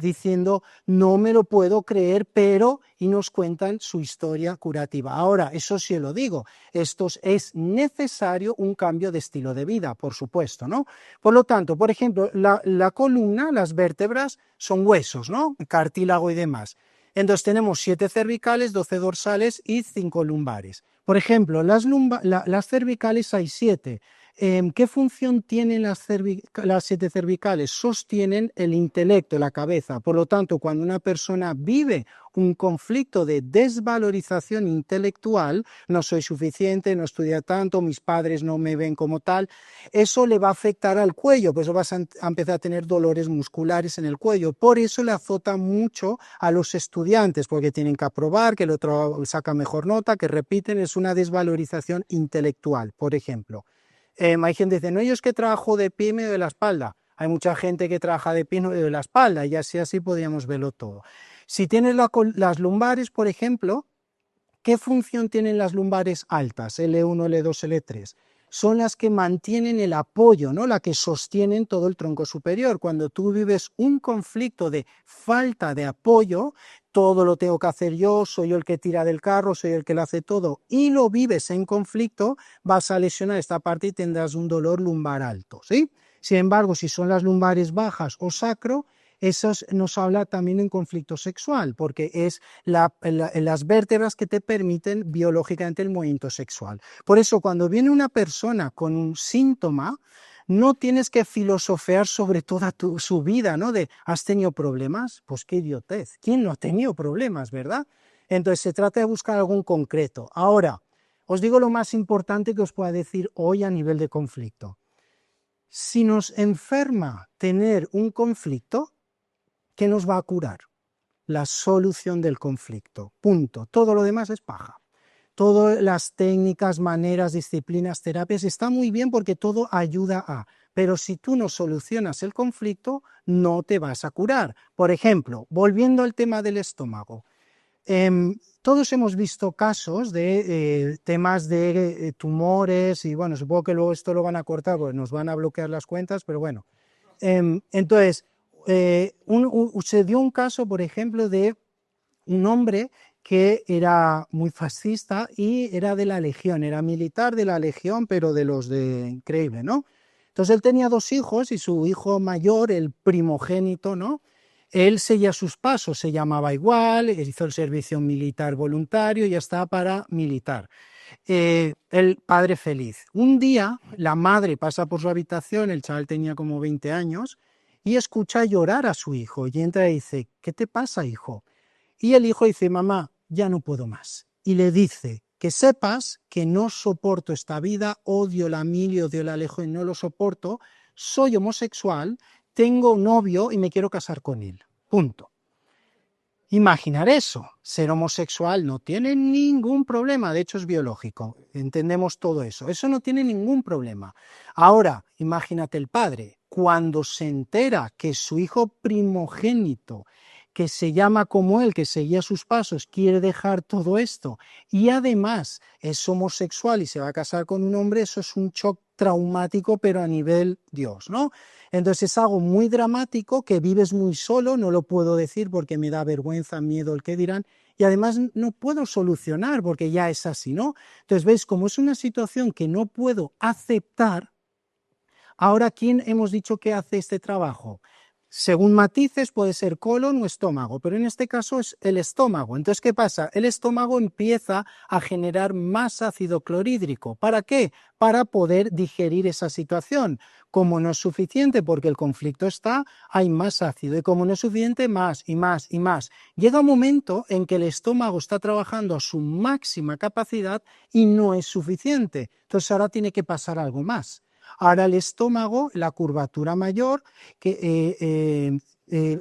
S1: diciendo, no me lo puedo creer, pero, y nos cuentan su historia curativa. Ahora, eso sí lo digo, esto es necesario un cambio de estilo de vida, por supuesto, ¿no? Por lo tanto, por ejemplo, la columna, las vértebras son huesos, ¿no? Cartílago y demás. Entonces tenemos 7 cervicales, 12 dorsales y 5 lumbares. Por ejemplo, las cervicales hay 7. ¿Qué función tienen las 7 cervicales? Sostienen el intelecto, la cabeza. Por lo tanto, cuando una persona vive un conflicto de desvalorización intelectual, no soy suficiente, no estudia tanto, mis padres no me ven como tal, eso le va a afectar al cuello, por eso vas a empezar a tener dolores musculares en el cuello. Por eso le azota mucho a los estudiantes, porque tienen que aprobar, que el otro saca mejor nota, que repiten, es una desvalorización intelectual, por ejemplo. Hay gente que dice, no, yo es que trabajo de pie y me duele la espalda. Hay mucha gente que trabaja de pie y no le duele la espalda, y así podríamos verlo todo. Si tienes las lumbares, por ejemplo, ¿qué función tienen las lumbares altas, L1, L2, L3? Son las que mantienen el apoyo, ¿no? La que sostienen todo el tronco superior. Cuando tú vives un conflicto de falta de apoyo, todo lo tengo que hacer yo, soy yo el que tira del carro, soy el que lo hace todo, y lo vives en conflicto, vas a lesionar esta parte y tendrás un dolor lumbar alto, ¿sí? Sin embargo, si son las lumbares bajas o sacro, eso nos habla también en conflicto sexual, porque es las vértebras que te permiten biológicamente el movimiento sexual. Por eso, cuando viene una persona con un síntoma, no tienes que filosofear sobre toda su vida, ¿no? De, ¿has tenido problemas? Pues qué idiotez. ¿Quién no ha tenido problemas, verdad? Entonces, se trata de buscar algún concreto. Ahora, os digo lo más importante que os pueda decir hoy a nivel de conflicto. Si nos enferma tener un conflicto, ¿qué nos va a curar? La solución del conflicto. Punto. Todo lo demás es paja. Todas las técnicas, maneras, disciplinas, terapias, está muy bien porque todo ayuda a. Pero si tú no solucionas el conflicto, no te vas a curar. Por ejemplo, volviendo al tema del estómago. Todos hemos visto casos de temas de tumores y bueno, supongo que luego esto lo van a cortar porque nos van a bloquear las cuentas, pero bueno. Entonces, se dio un caso, por ejemplo, de un hombre que era muy fascista y era de la Legión, era militar de la Legión, pero de los de increíble, ¿no? Entonces él tenía 2 hijos y su hijo mayor, el primogénito, ¿no? Él seguía sus pasos, se llamaba igual, hizo el servicio militar voluntario y ya estaba para militar. El padre feliz. Un día la madre pasa por su habitación, el chaval tenía como 20 años, y escucha llorar a su hijo y entra y dice, ¿qué te pasa, hijo? Y el hijo dice, mamá, ya no puedo más. Y le dice, que sepas que no soporto esta vida, odio la mili, odio la Alejo y no lo soporto, soy homosexual, tengo un novio y me quiero casar con él. Punto. Imaginar eso, ser homosexual no tiene ningún problema, de hecho es biológico, entendemos todo eso no tiene ningún problema. Ahora, imagínate el padre, cuando se entera que su hijo primogénito, que se llama como él, que seguía sus pasos, quiere dejar todo esto y además es homosexual y se va a casar con un hombre, eso es un shock traumático, pero a nivel Dios, ¿no? Entonces es algo muy dramático que vives muy solo, no lo puedo decir porque me da vergüenza, miedo el que dirán, y además no puedo solucionar porque ya es así, ¿no? Entonces, ¿veis? Como es una situación que no puedo aceptar, ahora, ¿quién hemos dicho que hace este trabajo? Según matices puede ser colon o estómago, pero en este caso es el estómago. Entonces, ¿qué pasa? El estómago empieza a generar más ácido clorhídrico. ¿Para qué? Para poder digerir esa situación. Como no es suficiente porque el conflicto está, hay más ácido. Y como no es suficiente, más y más y más. Llega un momento en que el estómago está trabajando a su máxima capacidad y no es suficiente. Entonces, ahora tiene que pasar algo más. Ahora el estómago, la curvatura mayor, que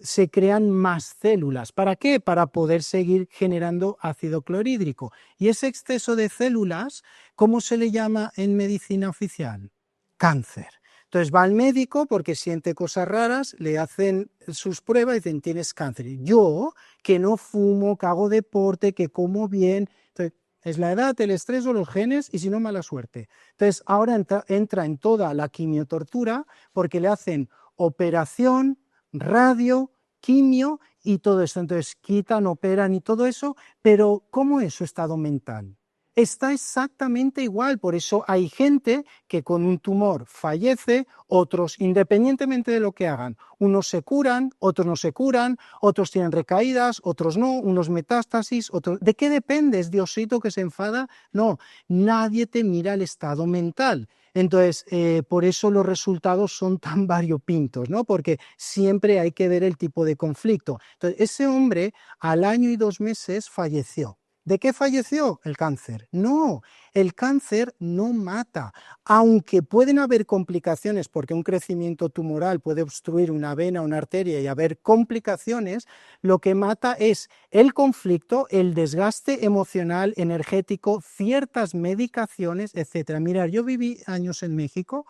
S1: se crean más células. ¿Para qué? Para poder seguir generando ácido clorhídrico. Y ese exceso de células, ¿cómo se le llama en medicina oficial? Cáncer. Entonces va al médico porque siente cosas raras, le hacen sus pruebas y dicen, tienes cáncer. Yo, que no fumo, que hago deporte, que como bien, entonces, es la edad, el estrés o los genes y si no, mala suerte. Entonces ahora entra en toda la quimiotortura porque le hacen operación, radio, quimio y todo eso. Entonces quitan, operan y todo eso, pero ¿cómo es su estado mental? Está exactamente igual, por eso hay gente que con un tumor fallece, otros, independientemente de lo que hagan, unos se curan, otros no se curan, otros tienen recaídas, otros no, unos metástasis, otros... ¿De qué depende? ¿Es Diosito que se enfada? No, nadie te mira el estado mental. Entonces, por eso los resultados son tan variopintos, ¿no? Porque siempre hay que ver el tipo de conflicto. Entonces, ese hombre al año y 2 meses falleció. ¿De qué falleció? El cáncer. No, el cáncer no mata, aunque pueden haber complicaciones, porque un crecimiento tumoral puede obstruir una vena, una arteria y haber complicaciones, lo que mata es el conflicto, el desgaste emocional, energético, ciertas medicaciones, etc. Mirad, yo viví años en México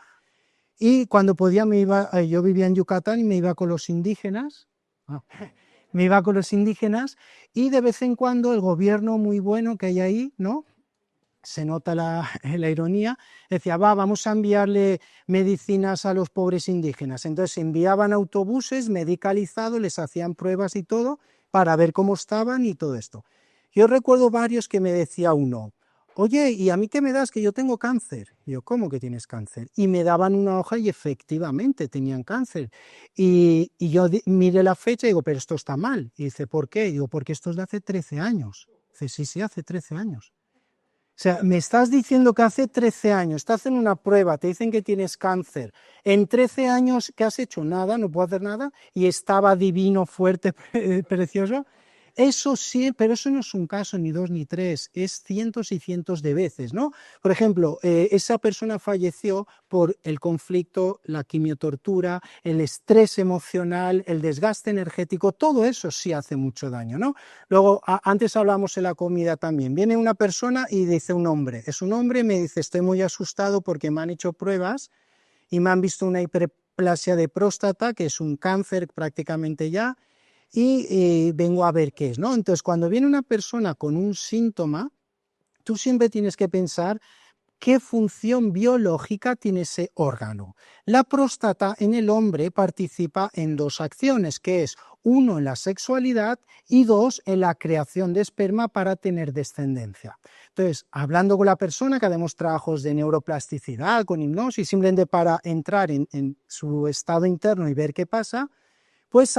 S1: y cuando podía yo vivía en Yucatán y me iba con los indígenas. Me iba con los indígenas y de vez en cuando el gobierno muy bueno que hay ahí, ¿no? Se nota la ironía, decía, vamos a enviarle medicinas a los pobres indígenas. Entonces enviaban autobuses medicalizados, les hacían pruebas y todo para ver cómo estaban y todo esto. Yo recuerdo varios que me decía uno, oye, ¿y a mí qué me das? Que yo tengo cáncer. Y yo, ¿cómo que tienes cáncer? Y me daban una hoja y efectivamente tenían cáncer. Y yo miré la fecha y digo, pero esto está mal. Y dice, ¿por qué? Y digo, porque esto es de hace 13 años. Dice, sí, sí, hace 13 años. O sea, me estás diciendo que hace 13 años te hacen una prueba, te dicen que tienes cáncer. En 13 años, ¿qué has hecho? Nada, no puedo hacer nada. Y estaba divino, fuerte, precioso. Eso sí, pero eso no es un caso, ni dos, ni tres, es cientos y cientos de veces, ¿no? Por ejemplo, esa persona falleció por el conflicto, la quimiotortura, el estrés emocional, el desgaste energético, todo eso sí hace mucho daño, ¿no? Luego, antes hablamos de la comida también. Viene una persona y dice un hombre, es un hombre, me dice, estoy muy asustado porque me han hecho pruebas y me han visto una hiperplasia de próstata, que es un cáncer prácticamente ya, y vengo a ver qué es, ¿no? Entonces, cuando viene una persona con un síntoma, tú siempre tienes que pensar qué función biológica tiene ese órgano. La próstata en el hombre participa en dos acciones, que es uno en la sexualidad y dos en la creación de esperma para tener descendencia. Entonces, hablando con la persona que hacemos trabajos de neuroplasticidad, con hipnosis, simplemente para entrar en su estado interno y ver qué pasa, pues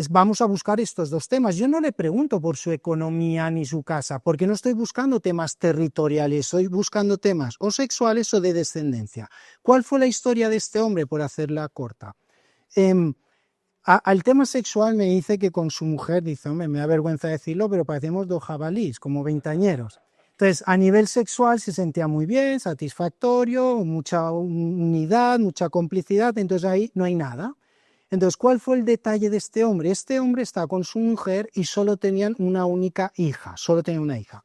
S1: vamos a buscar estos dos temas. Yo no le pregunto por su economía ni su casa, porque no estoy buscando temas territoriales, estoy buscando temas o sexuales o de descendencia. ¿Cuál fue la historia de este hombre, por hacerla corta? Al tema sexual me dice que con su mujer, dice, hombre, me da vergüenza decirlo, pero parecemos dos jabalís, como veintañeros. Entonces, a nivel sexual se sentía muy bien, satisfactorio, mucha unidad, mucha complicidad, entonces ahí no hay nada. Entonces, ¿cuál fue el detalle de este hombre? Este hombre está con su mujer y solo tenían una única hija, solo tenían una hija.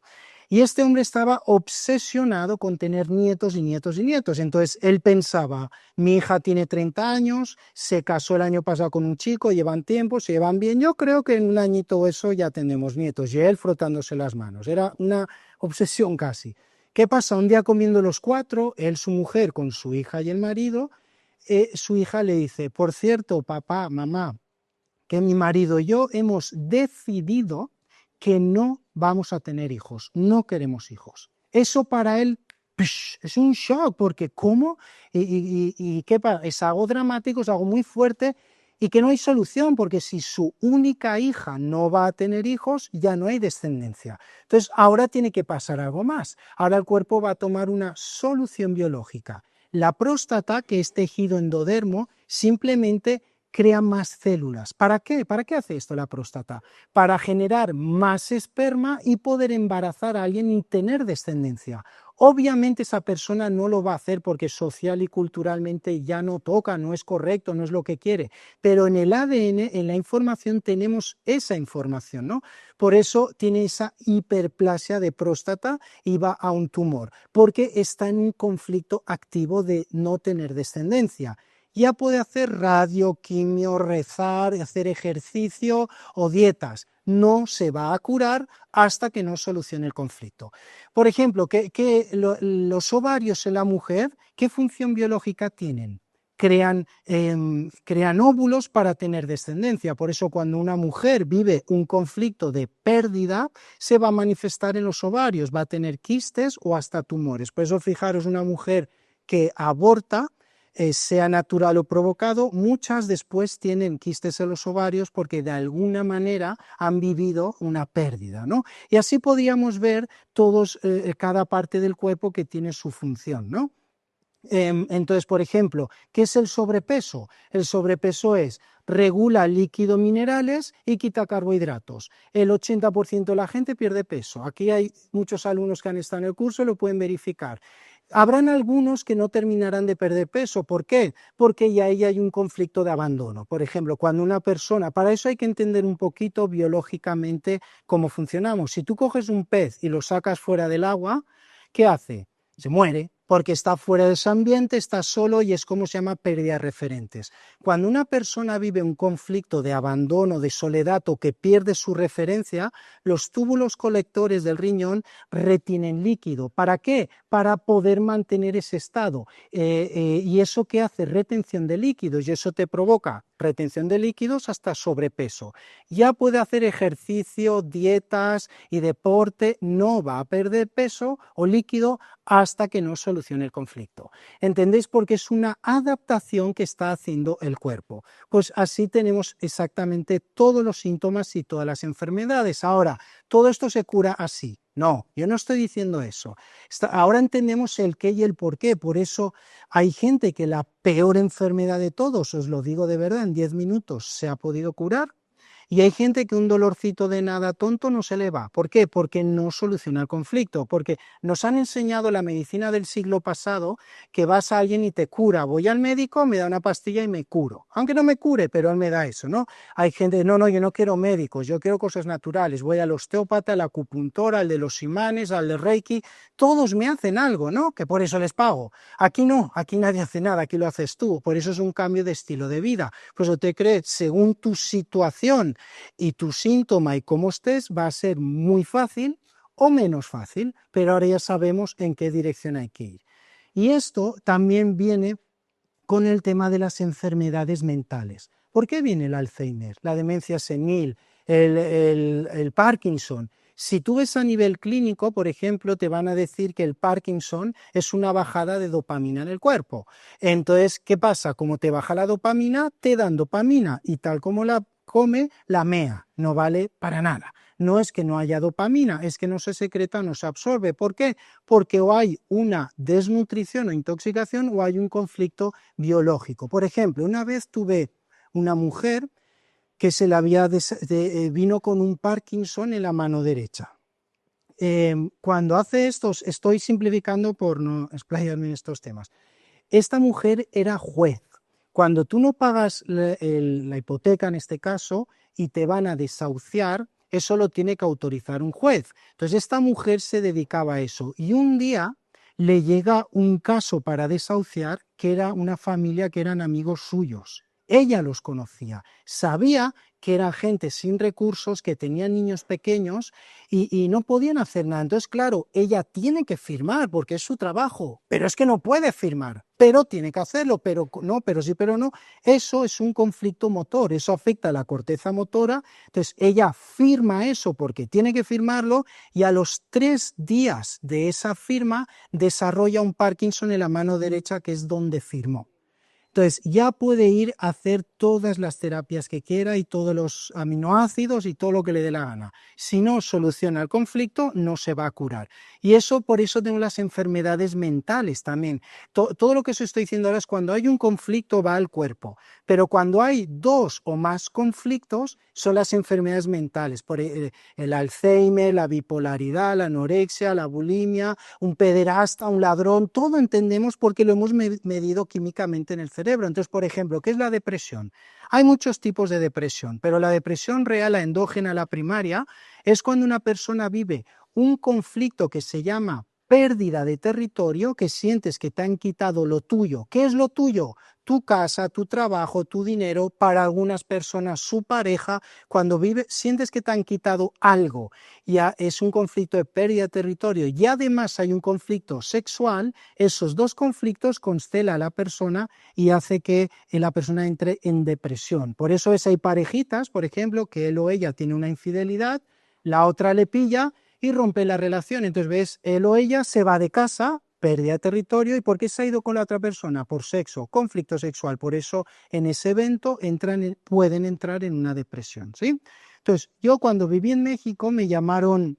S1: Y este hombre estaba obsesionado con tener nietos y nietos y nietos. Entonces, él pensaba, mi hija tiene 30 años, se casó el año pasado con un chico, llevan tiempo, se llevan bien, yo creo que en un añito o eso ya tenemos nietos. Y él frotándose las manos, era una obsesión casi. ¿Qué pasa? Un día comiendo los cuatro, él, su mujer, con su hija y el marido, su hija le dice, por cierto, papá, mamá, que mi marido y yo hemos decidido que no vamos a tener hijos, no queremos hijos. Eso para él es un shock, porque ¿cómo? ¿Y qué pasa? Es algo dramático, es algo muy fuerte y que no hay solución, porque si su única hija no va a tener hijos, ya no hay descendencia. Entonces, ahora tiene que pasar algo más. Ahora el cuerpo va a tomar una solución biológica. La próstata, que es tejido endodermo, simplemente crea más células. ¿Para qué? ¿Para qué hace esto la próstata? Para generar más esperma y poder embarazar a alguien y tener descendencia. Obviamente esa persona no lo va a hacer porque social y culturalmente ya no toca, no es correcto, no es lo que quiere, pero en el ADN, en la información, tenemos esa información, ¿no? Por eso tiene esa hiperplasia de próstata y va a un tumor, porque está en un conflicto activo de no tener descendencia. Ya puede hacer radio, quimio, rezar, hacer ejercicio o dietas. No se va a curar hasta que no solucione el conflicto. Por ejemplo, los ovarios en la mujer, ¿qué función biológica tienen? crean óvulos para tener descendencia. Por eso cuando una mujer vive un conflicto de pérdida, se va a manifestar en los ovarios, va a tener quistes o hasta tumores. Por eso fijaros, una mujer que aborta, sea natural o provocado, muchas después tienen quistes en los ovarios porque de alguna manera han vivido una pérdida, ¿no? Y así podríamos ver cada parte del cuerpo que tiene su función, ¿no? Entonces, por ejemplo, ¿qué es el sobrepeso? El sobrepeso regula líquidos minerales y quita carbohidratos. El 80% de la gente pierde peso. Aquí hay muchos alumnos que han estado en el curso y lo pueden verificar. Habrán algunos que no terminarán de perder peso. ¿Por qué? Porque ya ahí hay un conflicto de abandono. Por ejemplo, cuando una persona, para eso hay que entender un poquito biológicamente cómo funcionamos. Si tú coges un pez y lo sacas fuera del agua, ¿qué hace? Se muere, porque está fuera de ese ambiente, está solo y es como se llama pérdidas referentes. Cuando una persona vive un conflicto de abandono, de soledad o que pierde su referencia, los túbulos colectores del riñón retienen líquido. ¿Para qué? Para poder mantener ese estado. ¿Y eso qué hace? Retención de líquidos, y eso te provoca retención de líquidos hasta sobrepeso. Ya puede hacer ejercicio, dietas y deporte, no va a perder peso o líquido hasta que no solucione el conflicto. ¿Entendéis? Porque es una adaptación que está haciendo el cuerpo. Pues así tenemos exactamente todos los síntomas y todas las enfermedades. Ahora, ¿todo esto se cura así? No, yo no estoy diciendo eso. Ahora entendemos el qué y el por qué. Por eso hay gente que la peor enfermedad de todos, os lo digo de verdad, en 10 minutos se ha podido curar. Y hay gente que un dolorcito de nada tonto no se le va. ¿Por qué? Porque no soluciona el conflicto. Porque nos han enseñado la medicina del siglo pasado que vas a alguien y te cura. Voy al médico, me da una pastilla y me curo. Aunque no me cure, pero él me da eso, ¿no? Hay gente, no, yo no quiero médicos, yo quiero cosas naturales. Voy al osteópata, al acupuntor, al de los imanes, al de Reiki. Todos me hacen algo, ¿no? Que por eso les pago. Aquí no, aquí nadie hace nada, aquí lo haces tú. Por eso es un cambio de estilo de vida. Pues eso te crees, según tu situación y tu síntoma y cómo estés, va a ser muy fácil o menos fácil, pero ahora ya sabemos en qué dirección hay que ir. Y esto también viene con el tema de las enfermedades mentales. ¿Por qué viene el Alzheimer, la demencia senil, el Parkinson? Si tú ves a nivel clínico, por ejemplo, te van a decir que el Parkinson es una bajada de dopamina en el cuerpo. Entonces, ¿qué pasa? Como te baja la dopamina, te dan dopamina y tal como la come, la mea. No vale para nada. No es que no haya dopamina, es que no se secreta, no se absorbe. ¿Por qué? Porque o hay una desnutrición o intoxicación o hay un conflicto biológico. Por ejemplo, una vez tuve una mujer que vino con un Parkinson en la mano derecha. Cuando hace estos, estoy simplificando por no explayarme en estos temas, esta mujer era juez. Cuando tú no pagas la hipoteca en este caso y te van a desahuciar, eso lo tiene que autorizar un juez. Entonces esta mujer se dedicaba a eso y un día le llega un caso para desahuciar que era una familia que eran amigos suyos. Ella los conocía, sabía que eran gente sin recursos, que tenían niños pequeños y no podían hacer nada. Entonces, claro, ella tiene que firmar porque es su trabajo, pero es que no puede firmar, pero tiene que hacerlo, pero no, pero sí, pero no. Eso es un conflicto motor, eso afecta a la corteza motora. Entonces, ella firma eso porque tiene que firmarlo y a los 3 días de esa firma desarrolla un Parkinson en la mano derecha, que es donde firmó. Entonces ya puede ir a hacer todas las terapias que quiera y todos los aminoácidos y todo lo que le dé la gana. Si no soluciona el conflicto, no se va a curar. Y eso, por eso tenemos las enfermedades mentales también. Todo lo que os estoy diciendo ahora es cuando hay un conflicto va al cuerpo, pero cuando hay 2 o más conflictos son las enfermedades mentales. Por el Alzheimer, la bipolaridad, la anorexia, la bulimia, un pederasta, un ladrón, todo entendemos porque lo hemos medido químicamente en el cerebro. Entonces, por ejemplo, ¿qué es la depresión? Hay muchos tipos de depresión, pero la depresión real, la endógena, la primaria, es cuando una persona vive un conflicto que se llama pérdida de territorio, que sientes que te han quitado lo tuyo. ¿Qué es lo tuyo? tu casa, tu trabajo, tu dinero, para algunas personas su pareja, cuando sientes que te han quitado algo, ya es un conflicto de pérdida de territorio y además hay un conflicto sexual, esos dos conflictos constela a la persona y hace que la persona entre en depresión. Por eso hay parejitas, por ejemplo, que él o ella tiene una infidelidad, la otra le pilla y rompe la relación. Entonces, ves, él o ella se va de casa, pérdida de territorio. ¿Y por qué se ha ido con la otra persona? Por sexo, conflicto sexual. Por eso en ese evento pueden entrar en una depresión, ¿sí? Entonces, yo cuando viví en México me llamaron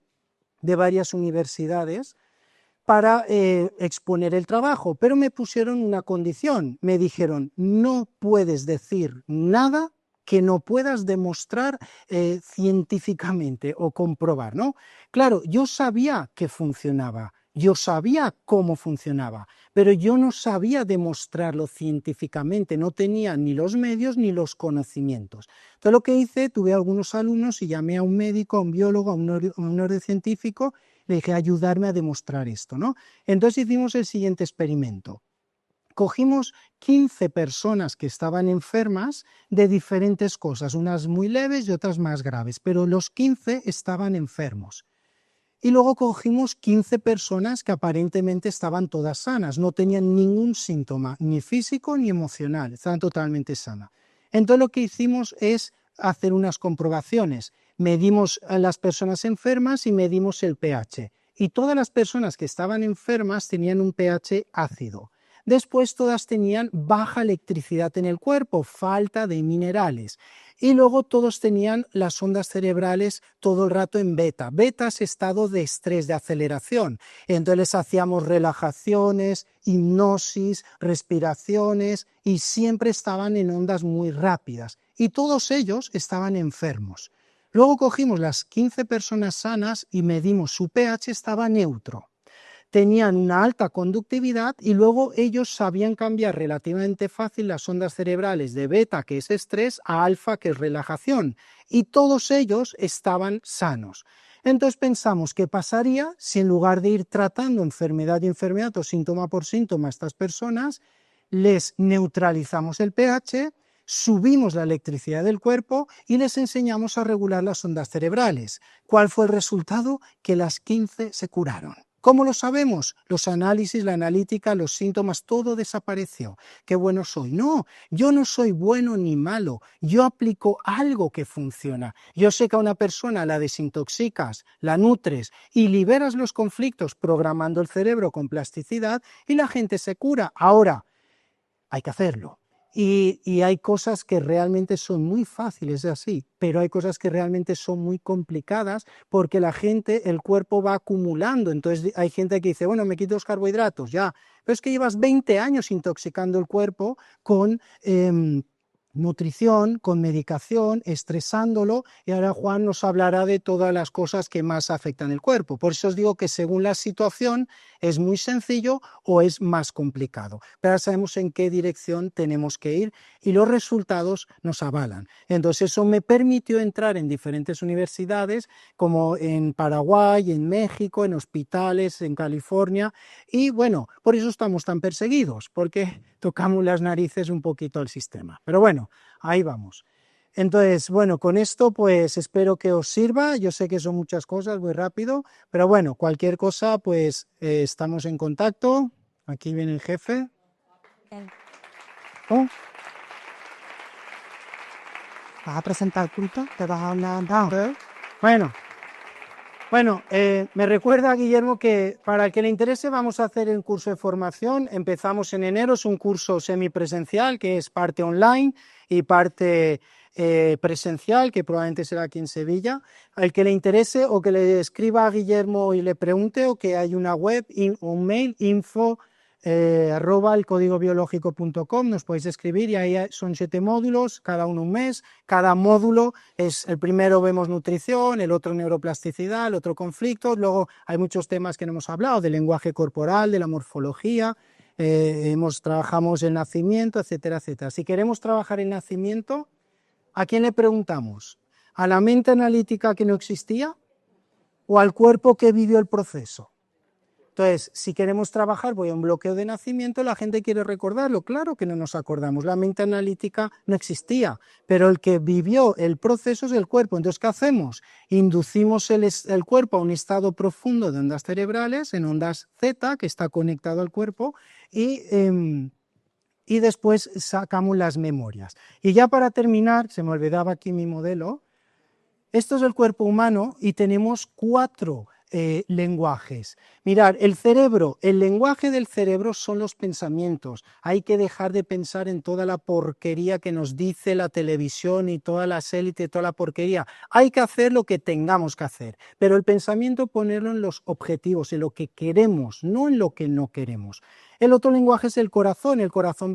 S1: de varias universidades para exponer el trabajo, pero me pusieron una condición. Me dijeron, no puedes decir nada que no puedas demostrar científicamente o comprobar, ¿no? Claro, yo sabía que funcionaba, yo sabía cómo funcionaba, pero yo no sabía demostrarlo científicamente, no tenía ni los medios ni los conocimientos. Entonces lo que hice, tuve algunos alumnos y llamé a un médico, a un biólogo, a un neurocientífico, le dije, ayudarme a demostrar esto, ¿no? Entonces hicimos el siguiente experimento. Cogimos 15 personas que estaban enfermas de diferentes cosas, unas muy leves y otras más graves, pero los 15 estaban enfermos. Y luego cogimos 15 personas que aparentemente estaban todas sanas, no tenían ningún síntoma, ni físico ni emocional, estaban totalmente sanas. Entonces lo que hicimos es hacer unas comprobaciones. Medimos a las personas enfermas y medimos el pH. Y todas las personas que estaban enfermas tenían un pH ácido. Después todas tenían baja electricidad en el cuerpo, falta de minerales. Y luego todos tenían las ondas cerebrales todo el rato en beta. Beta es estado de estrés, de aceleración. Entonces les hacíamos relajaciones, hipnosis, respiraciones y siempre estaban en ondas muy rápidas. Y todos ellos estaban enfermos. Luego cogimos las 15 personas sanas y medimos su pH, estaba neutro. Tenían una alta conductividad y luego ellos sabían cambiar relativamente fácil las ondas cerebrales de beta, que es estrés, a alfa, que es relajación. Y todos ellos estaban sanos. Entonces pensamos, ¿qué pasaría si en lugar de ir tratando enfermedad y enfermedad o síntoma por síntoma a estas personas, les neutralizamos el pH, subimos la electricidad del cuerpo y les enseñamos a regular las ondas cerebrales? ¿Cuál fue el resultado? Que las 15 se curaron. ¿Cómo lo sabemos? Los análisis, la analítica, los síntomas, todo desapareció. ¡Qué bueno soy! No, yo no soy bueno ni malo. Yo aplico algo que funciona. Yo sé que a una persona la desintoxicas, la nutres y liberas los conflictos programando el cerebro con plasticidad y la gente se cura. Ahora, hay que hacerlo. Y hay cosas que realmente son muy fáciles así, pero hay cosas que realmente son muy complicadas porque la gente, el cuerpo va acumulando. Entonces hay gente que dice, bueno, me quito los carbohidratos, ya, pero es que llevas 20 años intoxicando el cuerpo con nutrición, con medicación, estresándolo, y ahora Juan nos hablará de todas las cosas que más afectan el cuerpo. Por eso os digo que según la situación es muy sencillo o es más complicado, pero ahora sabemos en qué dirección tenemos que ir y los resultados nos avalan. Entonces eso me permitió entrar en diferentes universidades, como en Paraguay, en México, en hospitales, en California, y bueno, por eso estamos tan perseguidos, porque tocamos las narices un poquito al sistema. Pero bueno, ahí vamos. Entonces, bueno, con esto pues espero que os sirva. Yo sé que son muchas cosas, muy rápido, pero bueno, cualquier cosa pues estamos en contacto. Aquí viene el jefe. ¿Oh?
S2: ¿Vas a presentar el culto? ¿Te vas a hablar?
S1: Bueno, me recuerda, Guillermo, que para el que le interese vamos a hacer el curso de formación. Empezamos en enero, es un curso semipresencial que es parte online y parte presencial, que probablemente será aquí en Sevilla. Al que le interese o que le escriba a Guillermo y le pregunte, o que hay una web, un mail, info @elcódigobiológico.com, nos podéis escribir y ahí son 7 módulos, cada uno un mes. Cada módulo es, el primero vemos nutrición, el otro neuroplasticidad, el otro conflictos, luego hay muchos temas que no hemos hablado, del lenguaje corporal, de la morfología, trabajamos el nacimiento, etcétera, etcétera. Si queremos trabajar el nacimiento, ¿a quién le preguntamos? ¿A la mente analítica que no existía o al cuerpo que vivió el proceso? Entonces, si queremos trabajar, voy a un bloqueo de nacimiento, la gente quiere recordarlo, claro que no nos acordamos, la mente analítica no existía, pero el que vivió el proceso es el cuerpo. Entonces, ¿qué hacemos? Inducimos el cuerpo a un estado profundo de ondas cerebrales, en ondas Z, que está conectado al cuerpo, y después sacamos las memorias. Y ya para terminar, se me olvidaba aquí mi modelo, esto es el cuerpo humano y tenemos 4 lenguajes. Mirad, el cerebro, el lenguaje del cerebro son los pensamientos. Hay que dejar de pensar en toda la porquería que nos dice la televisión y todas las élites, toda la porquería. Hay que hacer lo que tengamos que hacer, pero el pensamiento ponerlo en los objetivos, en lo que queremos, no en lo que no queremos. El otro lenguaje es el corazón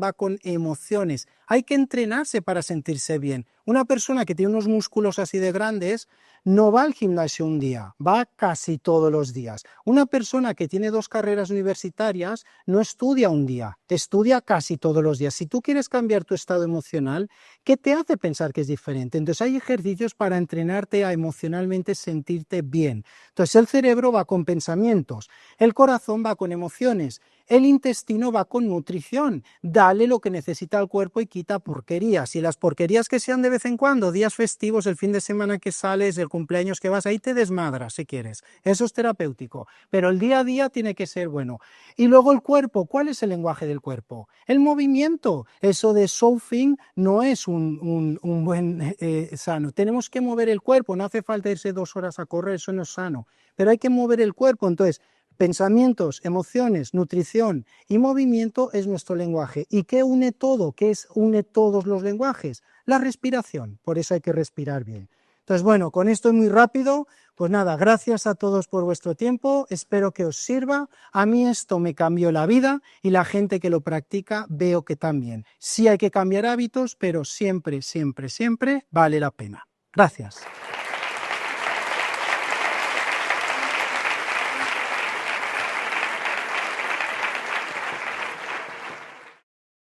S1: va con emociones. Hay que entrenarse para sentirse bien. Una persona que tiene unos músculos así de grandes no va al gimnasio un día, va casi todos los días. Una persona que tiene 2 carreras universitarias no estudia un día, estudia casi todos los días. Si tú quieres cambiar tu estado emocional, ¿qué te hace pensar que es diferente? Entonces hay ejercicios para entrenarte a emocionalmente sentirte bien. Entonces el cerebro va con pensamientos, el corazón va con emociones. El intestino va con nutrición, dale lo que necesita el cuerpo y quita porquerías. Y las porquerías que sean de vez en cuando, días festivos, el fin de semana que sales, el cumpleaños que vas, ahí te desmadras si quieres. Eso es terapéutico, pero el día a día tiene que ser bueno. Y luego el cuerpo, ¿cuál es el lenguaje del cuerpo? El movimiento. Eso de surfing no es un buen sano. Tenemos que mover el cuerpo, no hace falta irse 2 horas a correr, eso no es sano, pero hay que mover el cuerpo. Entonces, pensamientos, emociones, nutrición y movimiento es nuestro lenguaje. ¿Y qué une todo? ¿Qué une todos los lenguajes? La respiración, por eso hay que respirar bien. Entonces, bueno, con esto es muy rápido. Pues nada, gracias a todos por vuestro tiempo, espero que os sirva. A mí esto me cambió la vida y la gente que lo practica veo que también. Sí hay que cambiar hábitos, pero siempre, siempre, siempre vale la pena. Gracias.